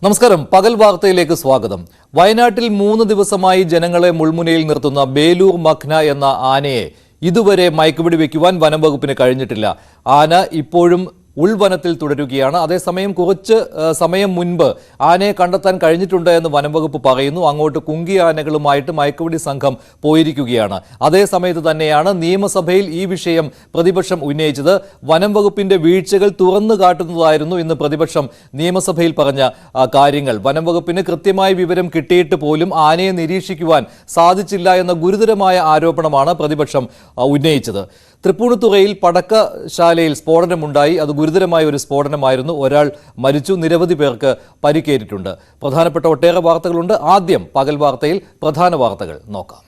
നമസ്കാരം. പകൽ വാർത്തയിലേക്ക് സ്വാഗതം. വയനാട്ടിൽ 3 ദിവസമായി ജനങ്ങളെ മുൾമുനയിൽ നിർത്തുന്ന ബേലൂർ മഖ്ന എന്ന ആനയെ ഇതുവരെ മയക്കുപിടി വയ്ക്കുവാൻ വനംവകുപ്പിന് കഴിഞ്ഞിട്ടില്ല. ആന ഇപ്പോഴും ഉൾവനത്തിൽ തുടരുകയാണ്. അതേസമയം കുറച്ച് സമയം മുൻപ് ആനയെ കണ്ടെത്താൻ കഴിഞ്ഞിട്ടുണ്ട് എന്ന് വനംവകുപ്പ് പറയുന്നു. അങ്ങോട്ട് കുങ്കി ആനകളുമായിട്ട് മയക്കുപിടി സംഘം പോയിരിക്കുകയാണ്. അതേസമയത്ത് തന്നെയാണ് നിയമസഭയിൽ ഈ വിഷയം പ്രതിപക്ഷം ഉന്നയിച്ചത്. വനംവകുപ്പിന്റെ വീഴ്ചകൾ തുറന്നു കാട്ടുന്നതായിരുന്നു ഇന്ന് പ്രതിപക്ഷം നിയമസഭയിൽ പറഞ്ഞ കാര്യങ്ങൾ. വനംവകുപ്പിന് കൃത്യമായ വിവരം കിട്ടിയിട്ട് പോലും ആനയെ നിരീക്ഷിക്കുവാൻ സാധിച്ചില്ല എന്ന ഗുരുതരമായ ആരോപണമാണ് പ്രതിപക്ഷം ഉന്നയിച്ചത്. തൃപ്പൂണിത്തുറയിൽ പടക്കശാലയിൽ സ്ഫോടനമുണ്ടായി. അത് ഗുരുതരമായ ഒരു സ്ഫോടനമായിരുന്നു. ഒരാൾ മരിച്ചു, നിരവധി പേർക്ക് പരിക്കേറ്റിട്ടുണ്ട്. പ്രധാനപ്പെട്ട ഒട്ടേറെ വാർത്തകളുണ്ട്. ആദ്യം പകൽ വാർത്തയിൽ പ്രധാന വാർത്തകൾ നോക്കാം.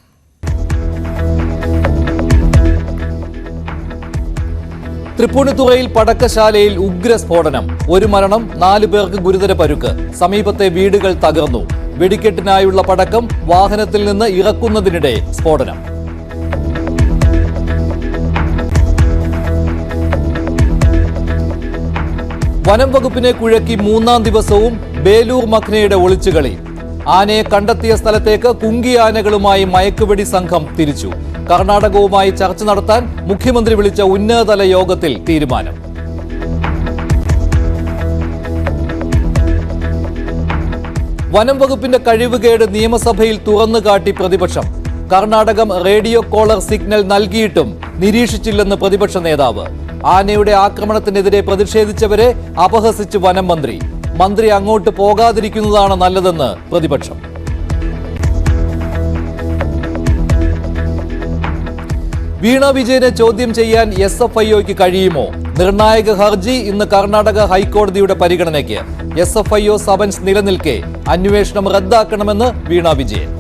തൃപ്പൂണിത്തുറയിൽ പടക്കശാലയിൽ ഉഗ്രസ്ഫോടനം. 1 മരണം, 4 പേർക്ക് ഗുരുതര പരുക്ക്. സമീപത്തെ വീടുകൾ തകർന്നു. വെടിക്കെട്ടിനായുള്ള പടക്കം വാഹനത്തിൽ നിന്ന് ഇറക്കുന്നതിനിടെ സ്ഫോടനം. വനം വകുപ്പിനെ കുഴക്കി 3-ാം ദിവസവും ബേലൂർ മഖ്നയുടെ ഒളിച്ചുകളി. ആനയെ കണ്ടെത്തിയ സ്ഥലത്തേക്ക് കുങ്കി ആനകളുമായി മയക്കുവെടി സംഘം തിരിച്ചു. കർണാടകവുമായി ചർച്ച നടത്താൻ മുഖ്യമന്ത്രി വിളിച്ച ഉന്നതതല യോഗത്തിൽ തീരുമാനം. വനം വകുപ്പിന്റെ കഴിവുകേട് നിയമസഭയിൽ തുറന്നുകാട്ടി പ്രതിപക്ഷം. കർണാടകം റേഡിയോ കോളർ സിഗ്നൽ നൽകിയിട്ടും നിരീക്ഷിച്ചില്ലെന്ന് പ്രതിപക്ഷ നേതാവ്. ആനയുടെ ആക്രമണത്തിനെതിരെ പ്രതിഷേധിച്ചവരെ അപഹസിച്ച് വനം മന്ത്രി. മന്ത്രി അങ്ങോട്ട് പോകാതിരിക്കുന്നതാണ് നല്ലതെന്ന് പ്രതിപക്ഷം. വീണ വിജയനെ ചോദ്യം ചെയ്യാൻ SFIOയ്ക്ക് കഴിയുമോ? നിർണായക ഹർജി ഇന്ന് കർണാടക ഹൈക്കോടതിയുടെ പരിഗണനയ്ക്ക്. SFIO സമൻസ് നിലനിൽക്കെ അന്വേഷണം റദ്ദാക്കണമെന്ന് വീണ വിജയൻ.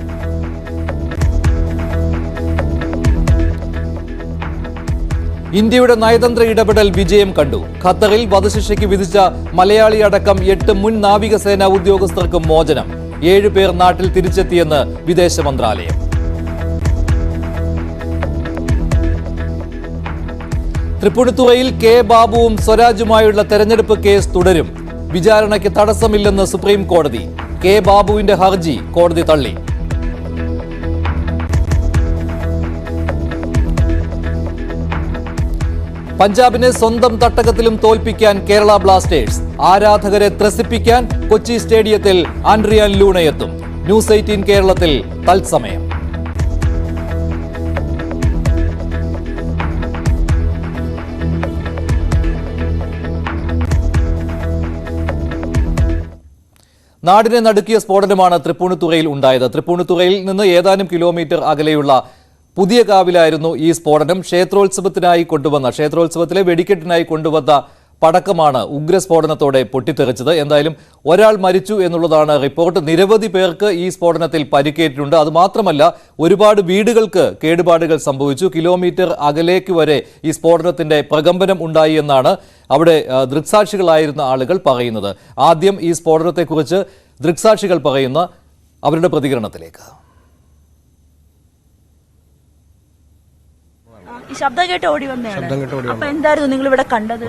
ഇന്ത്യയുടെ നയതന്ത്ര ഇടപെടൽ വിജയം കണ്ടു. ഖത്തറിൽ വധശിക്ഷയ്ക്ക് വിധിച്ച മലയാളി അടക്കം 8 മുൻ നാവികസേനാ ഉദ്യോഗസ്ഥർക്കും മോചനം. 7 പേർ നാട്ടിൽ തിരിച്ചെത്തിയെന്ന് വിദേശ മന്ത്രാലയം. തൃപ്പൂണിത്തുറയിൽ കെ ബാബുവും സ്വരാജുമായുള്ള തെരഞ്ഞെടുപ്പ് കേസ് തുടരും. വിചാരണയ്ക്ക് തടസ്സമില്ലെന്ന് സുപ്രീം കോടതി. കെ ബാബുവിന്റെ ഹർജി കോടതി തള്ളി. പഞ്ചാബിനെ സ്വന്തം തട്ടകത്തിലും തോൽപ്പിക്കാൻ കേരള ബ്ലാസ്റ്റേഴ്സ്. ആരാധകരെ ത്രസിപ്പിക്കാൻ കൊച്ചി സ്റ്റേഡിയത്തിൽ ആൻഡ്രിയാൻ ലൂണയെത്തും. ന്യൂസ് 18 കേരളത്തിൽ തത്സമയം. നാടിനെ നടുക്കിയ സ്ഫോടനമാണ് തൃപ്പൂണിത്തുറയിൽ ഉണ്ടായത്. തൃപ്പൂണിത്തുറയിൽ നിന്ന് ഏതാനും കിലോമീറ്റർ അകലെയുള്ള പുതിയ കാവിലായിരുന്നു ഈ സ്ഫോടനം. ക്ഷേത്രോത്സവത്തിലെ വെടിക്കെട്ടിനായി കൊണ്ടുവന്ന പടക്കമാണ് ഉഗ്രസ്ഫോടനത്തോടെ പൊട്ടിത്തെറിച്ചത്. എന്തായാലും ഒരാൾ മരിച്ചു എന്നുള്ളതാണ് റിപ്പോർട്ട്. നിരവധി പേർക്ക് ഈ സ്ഫോടനത്തിൽ പരിക്കേറ്റിട്ടുണ്ട്. അതുമാത്രമല്ല, ഒരുപാട് വീടുകൾക്ക് കേടുപാടുകൾ സംഭവിച്ചു. കിലോമീറ്റർ അകലേക്ക് വരെ ഈ സ്ഫോടനത്തിന്റെ പ്രകമ്പനം ഉണ്ടായി എന്നാണ് അവിടെ ദൃക്സാക്ഷികളായിരുന്ന ആളുകൾ പറയുന്നത്. ആദ്യം ഈ സ്ഫോടനത്തെക്കുറിച്ച് ദൃക്സാക്ഷികൾ പറയുന്ന അവരുടെ പ്രതികരണത്തിലേക്ക്. ശബ്ദം കേട്ട് ഓടി വന്നതാണ്. അപ്പൊ എന്തായിരുന്നു നിങ്ങൾ ഇവിടെ കണ്ടത്?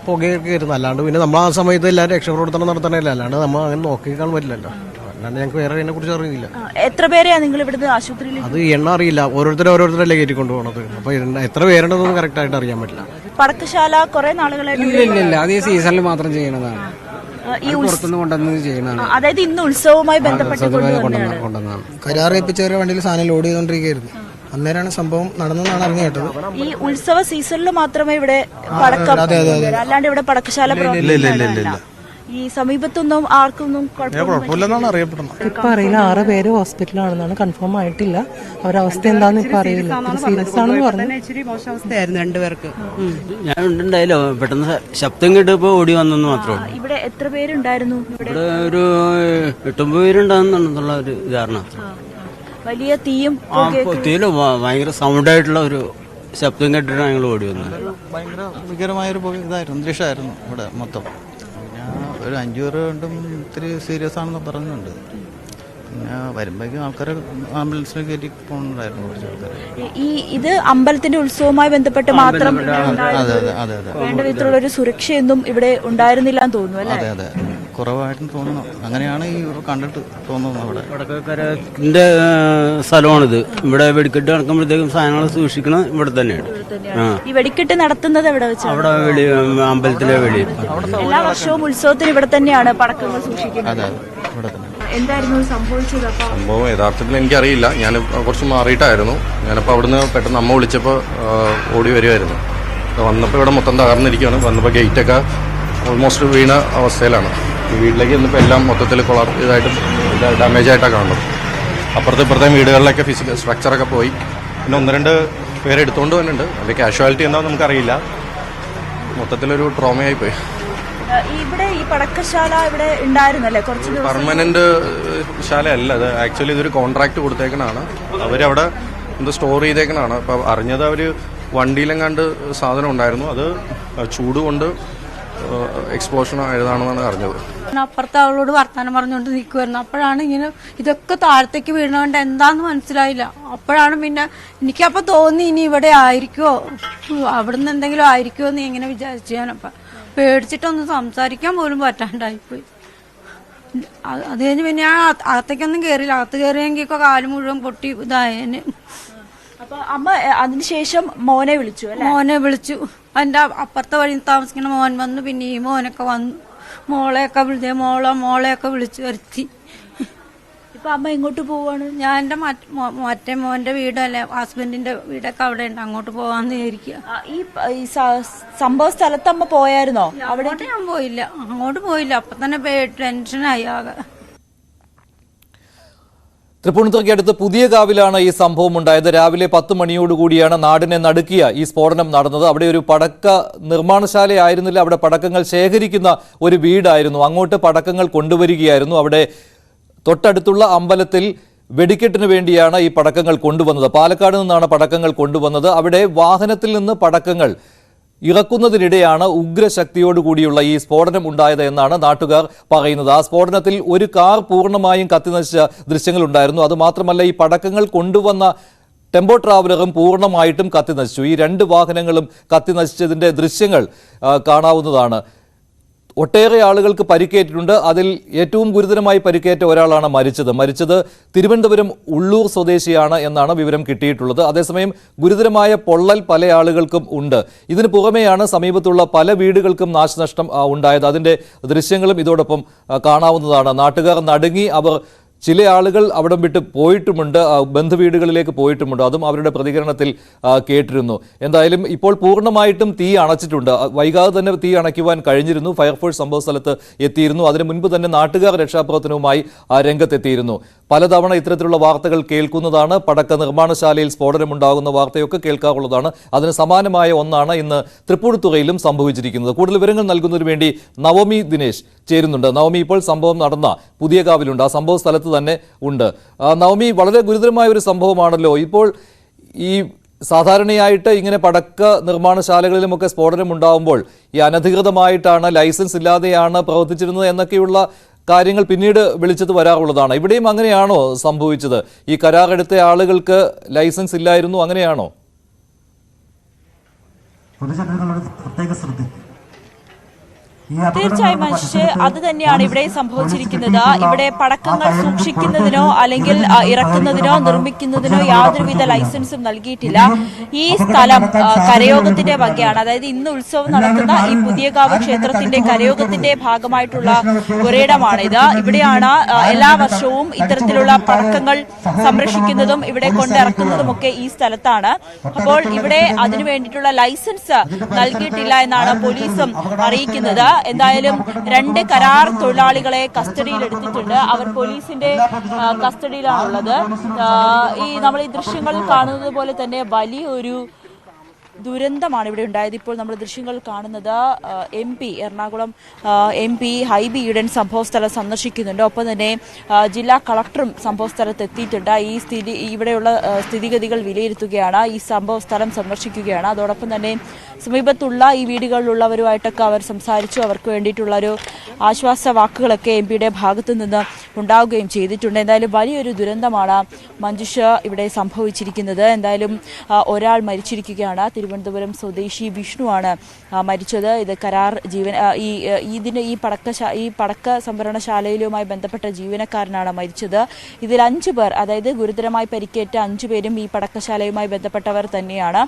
പുകയൊക്കെ ആയിരുന്നു. അല്ലാണ്ട് പിന്നെ നമ്മൾ ആ സമയത്ത് എല്ലാവരും രക്ഷപ്രവർത്തനം നടത്തണല്ലോ. അല്ലാണ്ട് നമ്മൾ അങ്ങനെ നോക്കി കാണാൻ പറ്റില്ലല്ലോ. അല്ലാണ്ട് ഞങ്ങൾക്ക് വേറെ അതിനെ കുറിച്ച് അറിയില്ല. എത്ര പേരെയാ നിങ്ങൾ ഇവിടുന്ന് ആശുപത്രിയിൽ? അത് എണ്ണ അറിയില്ല. ഓരോരുത്തരല്ലേ കയറ്റി കൊണ്ടുപോകണത്. അപ്പൊ എത്ര പേരുണ്ടെന്നൊന്നും കറക്റ്റ് ആയിട്ട് അറിയാൻ പറ്റില്ല. പടക്കശാല കുറെ നാളുകളായിട്ട് ഇല്ല. അത് ഈ സീസണിൽ മാത്രം ചെയ്യണതാണ്. അതായത് ഇന്ന് ഉത്സവവുമായി ബന്ധപ്പെട്ട് കരാറേപ്പിച്ചവരുടെ വണ്ടിയിൽ സാധനം ലോഡ് ചെയ്തോണ്ടിരിക്കുകയായിരുന്നു. അന്നേരമാണ് സംഭവം നടന്നെന്നാണ് അറിഞ്ഞു കേട്ടത്. ഈ ഉത്സവ സീസണിൽ മാത്രമേ ഇവിടെ പടക്കം, അല്ലാണ്ട് ഇവിടെ പടക്കശാല ഈ സമീപത്തൊന്നും ആർക്കൊന്നും കുഴപ്പമില്ലെന്നാണ് അറിയപ്പെടുന്നത്. ഇപ്പൊ അറിയില്ല. 6 പേര് ഹോസ്പിറ്റലാണെന്നാണ്, കൺഫേം ആയിട്ടില്ല. അവരുടെ അവസ്ഥ എന്താന്ന് ഇപ്പൊ അറിയില്ല. സീരിയസ് ആണെന്ന് പറഞ്ഞു. ഇച്ചിരി മോശാവസ്ഥയായിരുന്നു 2 പേർക്ക്. ഞാൻ ഉണ്ടായില്ലോ, പെട്ടെന്ന് ശബ്ദം കേട്ടപ്പോ ഓടി വന്നെന്ന് മാത്രമേ. ഇവിടെ എത്ര പേരുണ്ടായിരുന്നു? ഇവിടെ ഒരു 8-9 പേരുണ്ടാകുന്നുള്ള ഒരു ധാരണ. വലിയ തീയും തീയില് ഭയങ്കര സൗണ്ടായിട്ടുള്ള ഒരു ശബ്ദം കേട്ടിട്ടാണ് ഞങ്ങൾ ഓടി വന്നത്. ഭയങ്കര വികരമായൊരു ഇതായിരുന്നു, അന്തരീക്ഷമായിരുന്നു ഇവിടെ മൊത്തം. പിന്നെ ഒരു 5 പേര് കൊണ്ടും ഇത്തിരി സീരിയസ് ആണെന്ന് പറയുന്നുണ്ട്. പിന്നെ വരുമ്പോഴേക്കും ആൾക്കാരെ ആംബുലൻസിൽ കയറ്റി പോകുന്നുണ്ടായിരുന്നു കുറച്ച് ആൾക്കാർ. ഇത് അമ്പലത്തിന്റെ ഉത്സവവുമായി ബന്ധപ്പെട്ട് മാത്രം വേണ്ട വിധത്തിലുള്ള ഒരു സുരക്ഷയൊന്നും ഇവിടെ ഉണ്ടായിരുന്നില്ല എന്ന് തോന്നുന്നു അല്ലേ? അതെ. കുറവായിട്ട് തോന്നുന്നു. അങ്ങനെയാണ് ഈ കണ്ടിട്ട് തോന്നുന്നത്. അവിടെ പടക്കക്കാരൻ്റെ സ്ഥലമാണിത്. ഇവിടെ വെടിക്കെട്ട് നടക്കുമ്പോഴത്തേക്കും സാധനങ്ങൾ സൂക്ഷിക്കണം ഇവിടെ തന്നെയാണ്. ഈ വെടിക്കെട്ട് നടത്തുന്നത് എവിടെ വെച്ചാണ്? അവിടെ അമ്പലത്തിലെ വെളി. എല്ലാ വർഷവും ഉത്സവത്തിന് ഇവിടെ തന്നെയാണ് പടക്കങ്ങൾ സൂക്ഷിക്കുന്നത്. അതെ, ഇവിടെ തന്നെ. എന്തായിരുന്നു സംഭവിച്ചത്? സംഭവം യഥാർത്ഥത്തിൽ എനിക്കറിയില്ല. ഞാൻ കുറച്ച് മാറിയിട്ടായിരുന്നു. ഞാനപ്പോൾ അവിടുന്ന് പെട്ടെന്ന് അമ്മ വിളിച്ചപ്പോൾ ഓടി വരുമായിരുന്നു. വന്നപ്പോൾ ഇവിടെ മൊത്തം തകർന്നിരിക്കുകയാണ്. വന്നപ്പോൾ ഗേറ്റൊക്കെ ഓൾമോസ്റ്റ് വീണ അവസ്ഥയിലാണ്. വീട്ടിലേക്ക് ഇന്നിപ്പോൾ എല്ലാം മൊത്തത്തിൽ ഇതായിട്ട് ഡാമേജ് ആയിട്ടാണ് കാണുന്നത്. അപ്പുറത്തെ ഇപ്പുറത്തെ വീടുകളിലൊക്കെ ഫിസിക്കൽ സ്ട്രക്ചറൊക്കെ പോയി. പിന്നെ 1-2 പേരെ എടുത്തുകൊണ്ട് വന്നിട്ടുണ്ട്. അതിൽ കാഷ്വാലിറ്റി എന്താണെന്ന് നമുക്കറിയില്ല. മൊത്തത്തിലൊരു ട്രോമയായി പോയി. ഇവിടെ ഈ പടക്കശാല ഇവിടെ ഉണ്ടായിരുന്നല്ലേ കുറച്ച് ദിവസം? പെർമനന്റ് ശാലയല്ല അത്. ആക്ച്വലി ഇതൊരു കോൺട്രാക്ട് കൊടുത്തേക്കണാണ്. അവരവിടെ എന്തോ സ്റ്റോർ ചെയ്തേക്കണാണ്. അപ്പം അറിഞ്ഞത് അവർ വണ്ടിയിലെങ്ങാണ്ട് സാധനം ഉണ്ടായിരുന്നു. അത് ചൂട് കൊണ്ട് എക്സ്പ്ലോഷൻ ആയതാണെന്നാണ് അറിഞ്ഞത്. അപ്പുറത്ത് അവളോട് വർത്താനം പറഞ്ഞുകൊണ്ട് നിൽക്കുമായിരുന്നു. അപ്പോഴാണ് ഇങ്ങനെ ഇതൊക്കെ താഴത്തേക്ക് വീണതുകൊണ്ട് എന്താന്ന് മനസ്സിലായില്ല. അപ്പോഴാണ് പിന്നെ എനിക്കപ്പോൾ തോന്നി ഇനി ഇവിടെ ആയിരിക്കുമോ, അവിടുന്ന് എന്തെങ്കിലും ആയിരിക്കുമോ എന്ന് ഇങ്ങനെ വിചാരിച്ചു. ഞാനപ്പം പേടിച്ചിട്ടൊന്നും സംസാരിക്കാൻ പോലും പറ്റാണ്ടായിപ്പോയി. അത് കഴിഞ്ഞ് പിന്നെ ഞാൻ അകത്തേക്കൊന്നും കയറിയില്ല. അകത്ത് കയറിയെങ്കിൽ കാല് മുഴുവൻ പൊട്ടി ഇതായതിന്. അപ്പൊ അമ്മ അതിനുശേഷം മോനെ വിളിച്ചു അല്ലേ? മോനെ വിളിച്ചു. എൻ്റെ അപ്പുറത്തെ വഴി താമസിക്കുന്ന മോൻ വന്നു. പിന്നെ ഈ മോനൊക്കെ വന്നു. മോളെയൊക്കെ വിളിച്ചു വരുത്തി. ഇപ്പൊ അമ്മ എങ്ങോട്ട് പോവാണ്? ഞാൻ എൻ്റെ മറ്റേ മോന്റെ വീടല്ലേ, ഹസ്ബൻഡിന്റെ വീടൊക്കെ അവിടെ ഉണ്ട്. അങ്ങോട്ട് പോവാന്ന് വിചാരിക്കുക. ഈ സംഭവ സ്ഥലത്ത് അമ്മ പോയായിരുന്നോ? അവിടെ ഞാൻ പോയില്ല, അങ്ങോട്ട് പോയില്ല. അപ്പൊ തന്നെ ടെൻഷനായി ആകെ. തൃപ്പൂണിത്തുറയ്ക്ക് അടുത്ത് പുതിയ കാവിലാണ് ഈ സംഭവം ഉണ്ടായത്. രാവിലെ 10 മണിയോടുകൂടിയാണ് നാടിനെ നടുക്കിയ ഈ സ്ഫോടനം നടന്നത്. അവിടെ ഒരു പടക്ക നിർമ്മാണശാലയായിരുന്നില്ല, അവിടെ പടക്കങ്ങൾ ശേഖരിക്കുന്ന ഒരു വീടായിരുന്നു. അങ്ങോട്ട് പടക്കങ്ങൾ കൊണ്ടുവരികയായിരുന്നു. അവിടെ തൊട്ടടുത്തുള്ള അമ്പലത്തിൽ വെടിക്കെട്ടിന് വേണ്ടിയാണ് ഈ പടക്കങ്ങൾ കൊണ്ടുവന്നത്. പാലക്കാട് നിന്നാണ് പടക്കങ്ങൾ കൊണ്ടുവന്നത്. അവിടെ വാഹനത്തിൽ നിന്ന് പടക്കങ്ങൾ ഇറക്കുന്നതിനിടെയാണ് ഉഗ്രശക്തിയോടുകൂടിയുള്ള ഈ സ്ഫോടനം ഉണ്ടായത് എന്നാണ് നാട്ടുകാർ പറയുന്നത്. ആ സ്ഫോടനത്തിൽ ഒരു കാർ പൂർണ്ണമായും കത്തിനശിച്ച ദൃശ്യങ്ങളുണ്ടായിരുന്നു. അതുമാത്രമല്ല, ഈ പടക്കങ്ങൾ കൊണ്ടുവന്ന ടെമ്പോ ട്രാവലറും പൂർണ്ണമായിട്ടും കത്തിനശിച്ചു. ഈ 2 വാഹനങ്ങളും കത്തിനശിച്ചതിൻ്റെ ദൃശ്യങ്ങൾ കാണാവുന്നതാണ്. ഒട്ടേറെ ആളുകൾക്ക് പരിക്കേറ്റിട്ടുണ്ട്. അതിൽ ഏറ്റവും ഗുരുതരമായി പരിക്കേറ്റ ഒരാളാണ് മരിച്ചത്. തിരുവനന്തപുരം ഉള്ളൂർ സ്വദേശിയാണ് എന്നാണ് വിവരം കിട്ടിയിട്ടുള്ളത്. അതേസമയം ഗുരുതരമായ പൊള്ളൽ പല ആളുകൾക്കും ഉണ്ട്. ഇതിനു പുറമെയാണ് സമീപത്തുള്ള പല വീടുകൾക്കും നാശനഷ്ടം ഉണ്ടായത്. അതിൻ്റെ ദൃശ്യങ്ങളും ഇതോടൊപ്പം കാണാവുന്നതാണ്. നാട്ടുകാർ നടുങ്ങി. അവർ ചില ആളുകൾ അവിടം വിട്ട് പോയിട്ടുമുണ്ട്, ബന്ധുവീടുകളിലേക്ക് പോയിട്ടുമുണ്ട്. അതും അവരുടെ പ്രതികരണത്തിൽ കേട്ടിരുന്നു. എന്തായാലും ഇപ്പോൾ പൂർണ്ണമായിട്ടും തീ അണച്ചിട്ടുണ്ട്. വൈകാതെ തന്നെ തീ അണയ്ക്കുവാൻ കഴിഞ്ഞിരുന്നു. ഫയർഫോഴ്സ് സംഭവ സ്ഥലത്ത് എത്തിയിരുന്നു. അതിനു മുൻപ് തന്നെ നാട്ടുകാർ രക്ഷാപ്രവർത്തനവുമായി രംഗത്തെത്തിയിരുന്നു. പലതവണ ഇത്തരത്തിലുള്ള വാർത്തകൾ കേൾക്കുന്നതാണ്. പടക്ക നിർമ്മാണശാലയിൽ സ്ഫോടനമുണ്ടാകുന്ന വാർത്തയൊക്കെ കേൾക്കാറുള്ളതാണ്. അതിന് സമാനമായ ഒന്നാണ് ഇന്ന് തൃപ്പൂണിത്തുറയിലും സംഭവിച്ചിരിക്കുന്നത്. കൂടുതൽ വിവരങ്ങൾ നൽകുന്നതിന് വേണ്ടി നവമി ദിനേശ് ചേരുന്നുണ്ട്. നവമി, ഇപ്പോൾ സംഭവം നടന്ന പുതിയ കാവിലുണ്ട്, ആ സംഭവ സ്ഥലത്ത് തന്നെ ഉണ്ട്. നവമി, വളരെ ഗുരുതരമായ ഒരു സംഭവമാണല്ലോ. ഇപ്പോൾ ഈ സാധാരണയായിട്ട് ഇങ്ങനെ പടക്ക നിർമ്മാണശാലകളിലുമൊക്കെ സ്ഫോടനം ഉണ്ടാകുമ്പോൾ ഈ അനധികൃതമായിട്ടാണ്, ലൈസൻസ് ഇല്ലാതെയാണ് പ്രവർത്തിച്ചിരുന്നത് എന്നൊക്കെയുള്ള കാര്യങ്ങൾ പിന്നീട് വിളിച്ചത് വരാറുള്ളതാണ്. ഇവിടെയും അങ്ങനെയാണോ സംഭവിച്ചത്? ഈ കരാറെടുത്ത ആളുകൾക്ക് ലൈസൻസ് ഇല്ലായിരുന്നു, അങ്ങനെയാണോ? തീർച്ചയായും മനുഷ്യ അത് തന്നെയാണ് ഇവിടെ സംഭവിച്ചിരിക്കുന്നത്. ഇവിടെ പടക്കങ്ങൾ സൂക്ഷിക്കുന്നതിനോ അല്ലെങ്കിൽ ഇറക്കുന്നതിനോ നിർമ്മിക്കുന്നതിനോ യാതൊരുവിധ ലൈസൻസും നൽകിയിട്ടില്ല. ഈ സ്ഥലം കരയോഗത്തിന്റെ വകയാണ്. അതായത് ഇന്ന് ഉത്സവം നടത്തുന്ന ഈ പുതിയകാവ് ക്ഷേത്രത്തിന്റെ കരയോഗത്തിന്റെ ഭാഗമായിട്ടുള്ള ഒരിടമാണിത്. ഇവിടെയാണ് എല്ലാ വർഷവും ഇത്തരത്തിലുള്ള പടക്കങ്ങൾ സംരക്ഷിക്കുന്നതും ഇവിടെ കൊണ്ടിറക്കുന്നതുമൊക്കെ ഈ സ്ഥലത്താണ്. അപ്പോൾ ഇവിടെ അതിനു വേണ്ടിയിട്ടുള്ള ലൈസൻസ് നൽകിയിട്ടില്ല എന്നാണ് പോലീസും അറിയിക്കുന്നത്. എന്തായാലും 2 കരാർ തൊഴിലാളികളെ കസ്റ്റഡിയിൽ എടുത്തിട്ടുണ്ട്. അവർ പോലീസിന്റെ കസ്റ്റഡിയിലാണുള്ളത്. നമ്മൾ ഈ ദൃശ്യങ്ങളിൽ കാണുന്നത് പോലെ തന്നെ വലിയൊരു ദുരന്തമാണ് ഇവിടെ ഉണ്ടായത്. ഇപ്പോൾ നമ്മൾ ദൃശ്യങ്ങൾ കാണുന്നത് MP എറണാകുളം MP ഹൈബി ഈഡൻ സംഭവസ്ഥലം സന്ദർശിക്കുന്നുണ്ട്. ഒപ്പം തന്നെ ജില്ലാ കളക്ടറും സംഭവസ്ഥലത്ത് എത്തിയിട്ടുണ്ട്. ഇവിടെയുള്ള സ്ഥിതിഗതികൾ വിലയിരുത്തുകയാണ്. ഈ സംഭവസ്ഥലം സന്ദർശിക്കുകയാണ്. അതോടൊപ്പം തന്നെ സമീപത്തുള്ള ഈ വീടുകളിലുള്ളവരുമായിട്ടൊക്കെ അവർ സംസാരിച്ചു. അവർക്ക് വേണ്ടിയിട്ടുള്ള ഒരു ആശ്വാസ വാക്കുകളൊക്കെ MPയുടെ ഭാഗത്തു നിന്ന് ഉണ്ടാവുകയും ചെയ്തിട്ടുണ്ട്. എന്തായാലും വലിയൊരു ദുരന്തമാണ് മഞ്ജുഷ ഇവിടെ സംഭവിച്ചിരിക്കുന്നത്. എന്തായാലും ഒരാൾ മരിച്ചിരിക്കുകയാണ്. തിരുവനന്തപുരം തിരുവനന്തപുരം സ്വദേശി വിഷ്ണുവാണ് മരിച്ചത്. ഇത് കരാർ ഈ പടക്ക സംഭരണശാലയിലുമായി ബന്ധപ്പെട്ട ജീവനക്കാരനാണ് മരിച്ചത്. ഇതിൽ 5 പേർ, അതായത് ഗുരുതരമായി പരിക്കേറ്റ 5 പേരും ഈ പടക്കശാലയുമായി ബന്ധപ്പെട്ടവർ തന്നെയാണ്.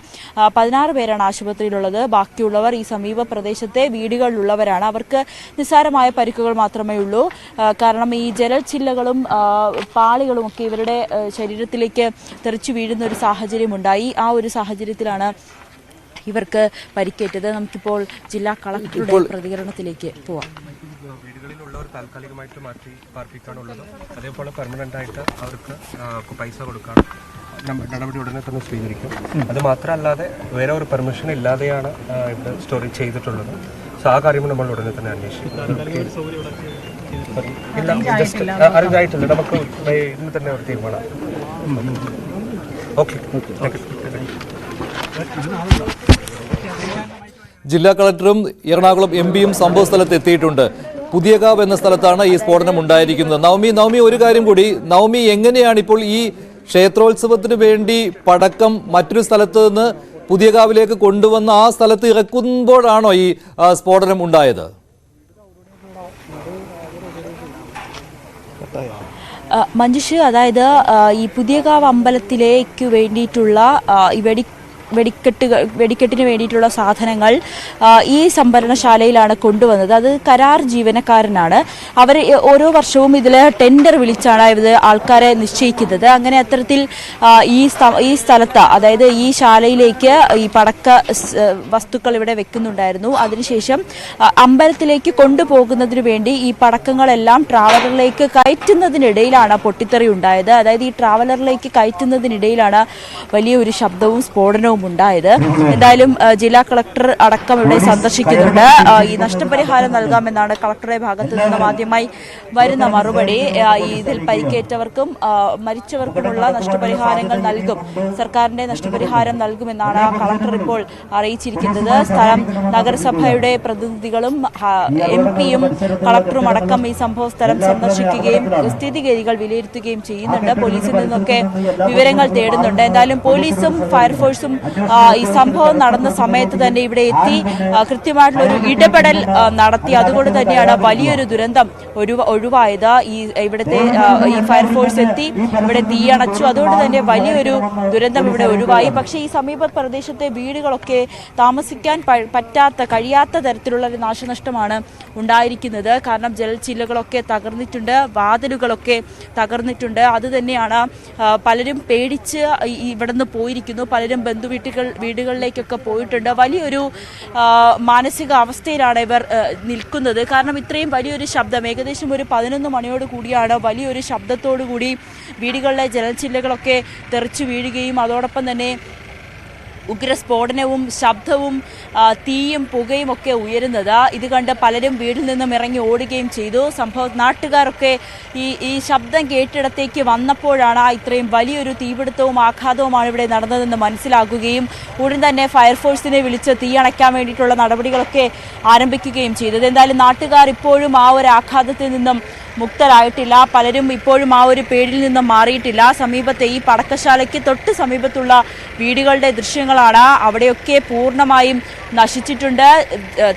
16 പേരാണ് ആശുപത്രിയിലുള്ളത്. ബാക്കിയുള്ളവർ ഈ സമീപ പ്രദേശത്തെ വീടുകളിലുള്ളവരാണ്. അവർക്ക് നിസ്സാരമായ പരിക്കുകൾ മാത്രമേ ഉള്ളൂ. കാരണം ഈ ജനൽ ചില്ലകളും പാളികളും ഒക്കെ ഇവരുടെ ശരീരത്തിലേക്ക് തെറിച്ചു വീഴുന്ന ഒരു സാഹചര്യം ഉണ്ടായി. ആ ഒരു സാഹചര്യത്തിലാണ് ഇവർക്ക് പരിക്കേറ്റത്. നമുക്കിപ്പോൾ ജില്ലാ കളക്ടറുടെ പ്രതികരണത്തിലേക്ക് പോവാം. വീടുകളിലുള്ളവർ താൽക്കാലികമായിട്ട് മാറ്റി പാർപ്പിക്കാനുള്ളത്, അതേപോലെ പെർമനന്റ് ആയിട്ട് അവർക്ക് പൈസ കൊടുക്കാൻ നടപടി ഉടനെ തന്നെ സ്വീകരിക്കും. അത് മാത്രമല്ലാതെ വേറെ ഒരു പെർമിഷൻ ഇല്ലാതെയാണ് ഇവിടെ സ്റ്റോറേജ് ചെയ്തിട്ടുള്ളത്. സോ ആ കാര്യം നമ്മൾ ഉടനെ തന്നെ അന്വേഷിക്കും. അറിഞ്ഞായിട്ടില്ല, നമുക്ക് ഇന്ന് തന്നെ ഒരു തീരുമാനം. ഓക്കെ. ജില്ലാ കളക്ടറും എറണാകുളം എംപിയും സംഭവ സ്ഥലത്ത് എത്തിയിട്ടുണ്ട്. പുതിയകാവ് എന്ന സ്ഥലത്താണ് ഈ സ്ഫോടനം ഉണ്ടായിരിക്കുന്നത്. നവമി ഒരു കാര്യം കൂടി, നവമി എങ്ങനെയാണ് ഇപ്പോൾ ഈ ക്ഷേത്രോത്സവത്തിന് വേണ്ടി പടക്കം മറ്റൊരു സ്ഥലത്ത് നിന്ന് പുതിയകാവിലേക്ക് കൊണ്ടുവന്ന ആ സ്ഥലത്ത് ഇറക്കുമ്പോഴാണോ ഈ സ്ഫോടനം ഉണ്ടായത്? മഞ്ജുഷ്, അതായത് ഈ പുതിയകാവ് അമ്പലത്തിലേക്ക് വേണ്ടിയിട്ടുള്ള ഈ വെടിക്കെട്ടിന് വേണ്ടിയിട്ടുള്ള സാധനങ്ങൾ ഈ സംഭരണശാലയിലാണ് കൊണ്ടുവന്നത്. അത് കരാർ ജീവനക്കാരനാണ്. അവർ ഓരോ വർഷവും ഇതിൽ ടെൻഡർ വിളിച്ചാണ് ഇത് ആൾക്കാരെ നിശ്ചയിക്കുന്നത്. അങ്ങനെ അത്തരത്തിൽ ഈ സ്ഥലത്ത്, അതായത് ഈ ശാലയിലേക്ക് ഈ പടക്ക വസ്തുക്കൾ ഇവിടെ വെക്കുന്നുണ്ടായിരുന്നു. അതിനുശേഷം അമ്പലത്തിലേക്ക് കൊണ്ടുപോകുന്നതിന് വേണ്ടി ഈ പടക്കങ്ങളെല്ലാം ട്രാവലറിലേക്ക് കയറ്റുന്നതിനിടയിലാണ് പൊട്ടിത്തെറി ഉണ്ടായത്. അതായത് ഈ ട്രാവലറിലേക്ക് കയറ്റുന്നതിനിടയിലാണ് വലിയൊരു ശബ്ദവും സ്ഫോടനവും ഉണ്ടായത്. എന്തായാലും ജില്ലാ കളക്ടർ അടക്കം ഇവിടെ സന്ദർശിക്കുന്നുണ്ട്. ഈ നഷ്ടപരിഹാരം നൽകാമെന്നാണ് കളക്ടറുടെ ഭാഗത്തു നിന്നും ആദ്യമായി വരുന്ന മറുപടി. ഇതിൽ പരിക്കേറ്റവർക്കും മരിച്ചവർക്കുമുള്ള നഷ്ടപരിഹാരങ്ങൾ നൽകും, സർക്കാരിന്റെ നഷ്ടപരിഹാരം നൽകുമെന്നാണ് കളക്ടർ ഇപ്പോൾ അറിയിച്ചിരിക്കുന്നത്. സ്ഥലം നഗരസഭയുടെ പ്രതിനിധികളും എംപിയും കളക്ടറും അടക്കം ഈ സംഭവ സ്ഥലം സന്ദർശിക്കുകയും സ്ഥിതിഗതികൾ വിലയിരുത്തുകയും ചെയ്യുന്നുണ്ട്. പോലീസിൽ നിന്നൊക്കെ വിവരങ്ങൾ തേടുന്നുണ്ട്. എന്തായാലും പോലീസും ഫയർഫോഴ്സും ഈ സംഭവം നടന്ന സമയത്ത് തന്നെ ഇവിടെ എത്തി കൃത്യമായിട്ടുള്ള ഒരു ഇടപെടൽ നടത്തി. അതുകൊണ്ട് തന്നെയാണ് വലിയൊരു ദുരന്തം ഒഴിവായത്. ഇവിടുത്തെ ഈ ഫയർഫോഴ്സ് എത്തി ഇവിടെ തീയണച്ചു. അതുകൊണ്ട് തന്നെ വലിയൊരു ദുരന്തം ഇവിടെ ഒഴിവായി. പക്ഷേ ഈ സമീപ പ്രദേശത്തെ വീടുകളൊക്കെ താമസിക്കാൻ കഴിയാത്ത തരത്തിലുള്ള ഒരു നാശനഷ്ടമാണ് ഉണ്ടായിരിക്കുന്നത്. കാരണം ജലച്ചില്ലകളൊക്കെ തകർന്നിട്ടുണ്ട്, വാതിലുകളൊക്കെ തകർന്നിട്ടുണ്ട്. അത് തന്നെയാണ് പലരും പേടിച്ച് ഇവിടുന്ന് പോയിരിക്കുന്നു. പലരും വീടുകളിലേക്കൊക്കെ പോയിട്ടുണ്ട്. വലിയൊരു മാനസിക അവസ്ഥയിലാണ് ഇവർ നിൽക്കുന്നത്. കാരണം ഇത്രയും വലിയൊരു ശബ്ദം, ഏകദേശം ഒരു 11 മണിയോട് കൂടിയാണ് വലിയൊരു ശബ്ദത്തോടു കൂടി വീടുകളിലെ ജലച്ചില്ലകളൊക്കെ തെറിച്ചു വീഴുകയും അതോടൊപ്പം തന്നെ ഉഗ്രസ്ഫോടനവും ശബ്ദവും തീയും പുകയും ഒക്കെ ഉയരുന്നത്. ഇത് കണ്ട് പലരും വീട്ടിൽ നിന്നും ഇറങ്ങി ഓടുകയും ചെയ്തു. നാട്ടുകാരൊക്കെ ഈ ശബ്ദം കേട്ടിടത്തേക്ക് വന്നപ്പോഴാണ് ഇത്രയും വലിയൊരു തീപിടുത്തവും ആഘാതവുമാണ് ഇവിടെ നടന്നതെന്ന് മനസ്സിലാക്കുകയും ഉടൻ തന്നെ ഫയർഫോഴ്സിനെ വിളിച്ച് തീയണയ്ക്കാൻ വേണ്ടിയിട്ടുള്ള നടപടികളൊക്കെ ആരംഭിക്കുകയും ചെയ്തത്. എന്തായാലും നാട്ടുകാർ ഇപ്പോഴും ആ ഒരു ആഘാതത്തിൽ നിന്നും മുക്തരായിട്ടില്ല. പലരും ഇപ്പോഴും ആ ഒരു പേടിയിൽ നിന്നും മാറിയിട്ടില്ല. സമീപത്തെ ഈ പടക്കശാലയ്ക്ക് തൊട്ട് സമീപത്തുള്ള വീടുകളുടെ ദൃശ്യങ്ങളാണ്. അവിടെയൊക്കെ പൂർണ്ണമായും നശിച്ചിട്ടുണ്ട്.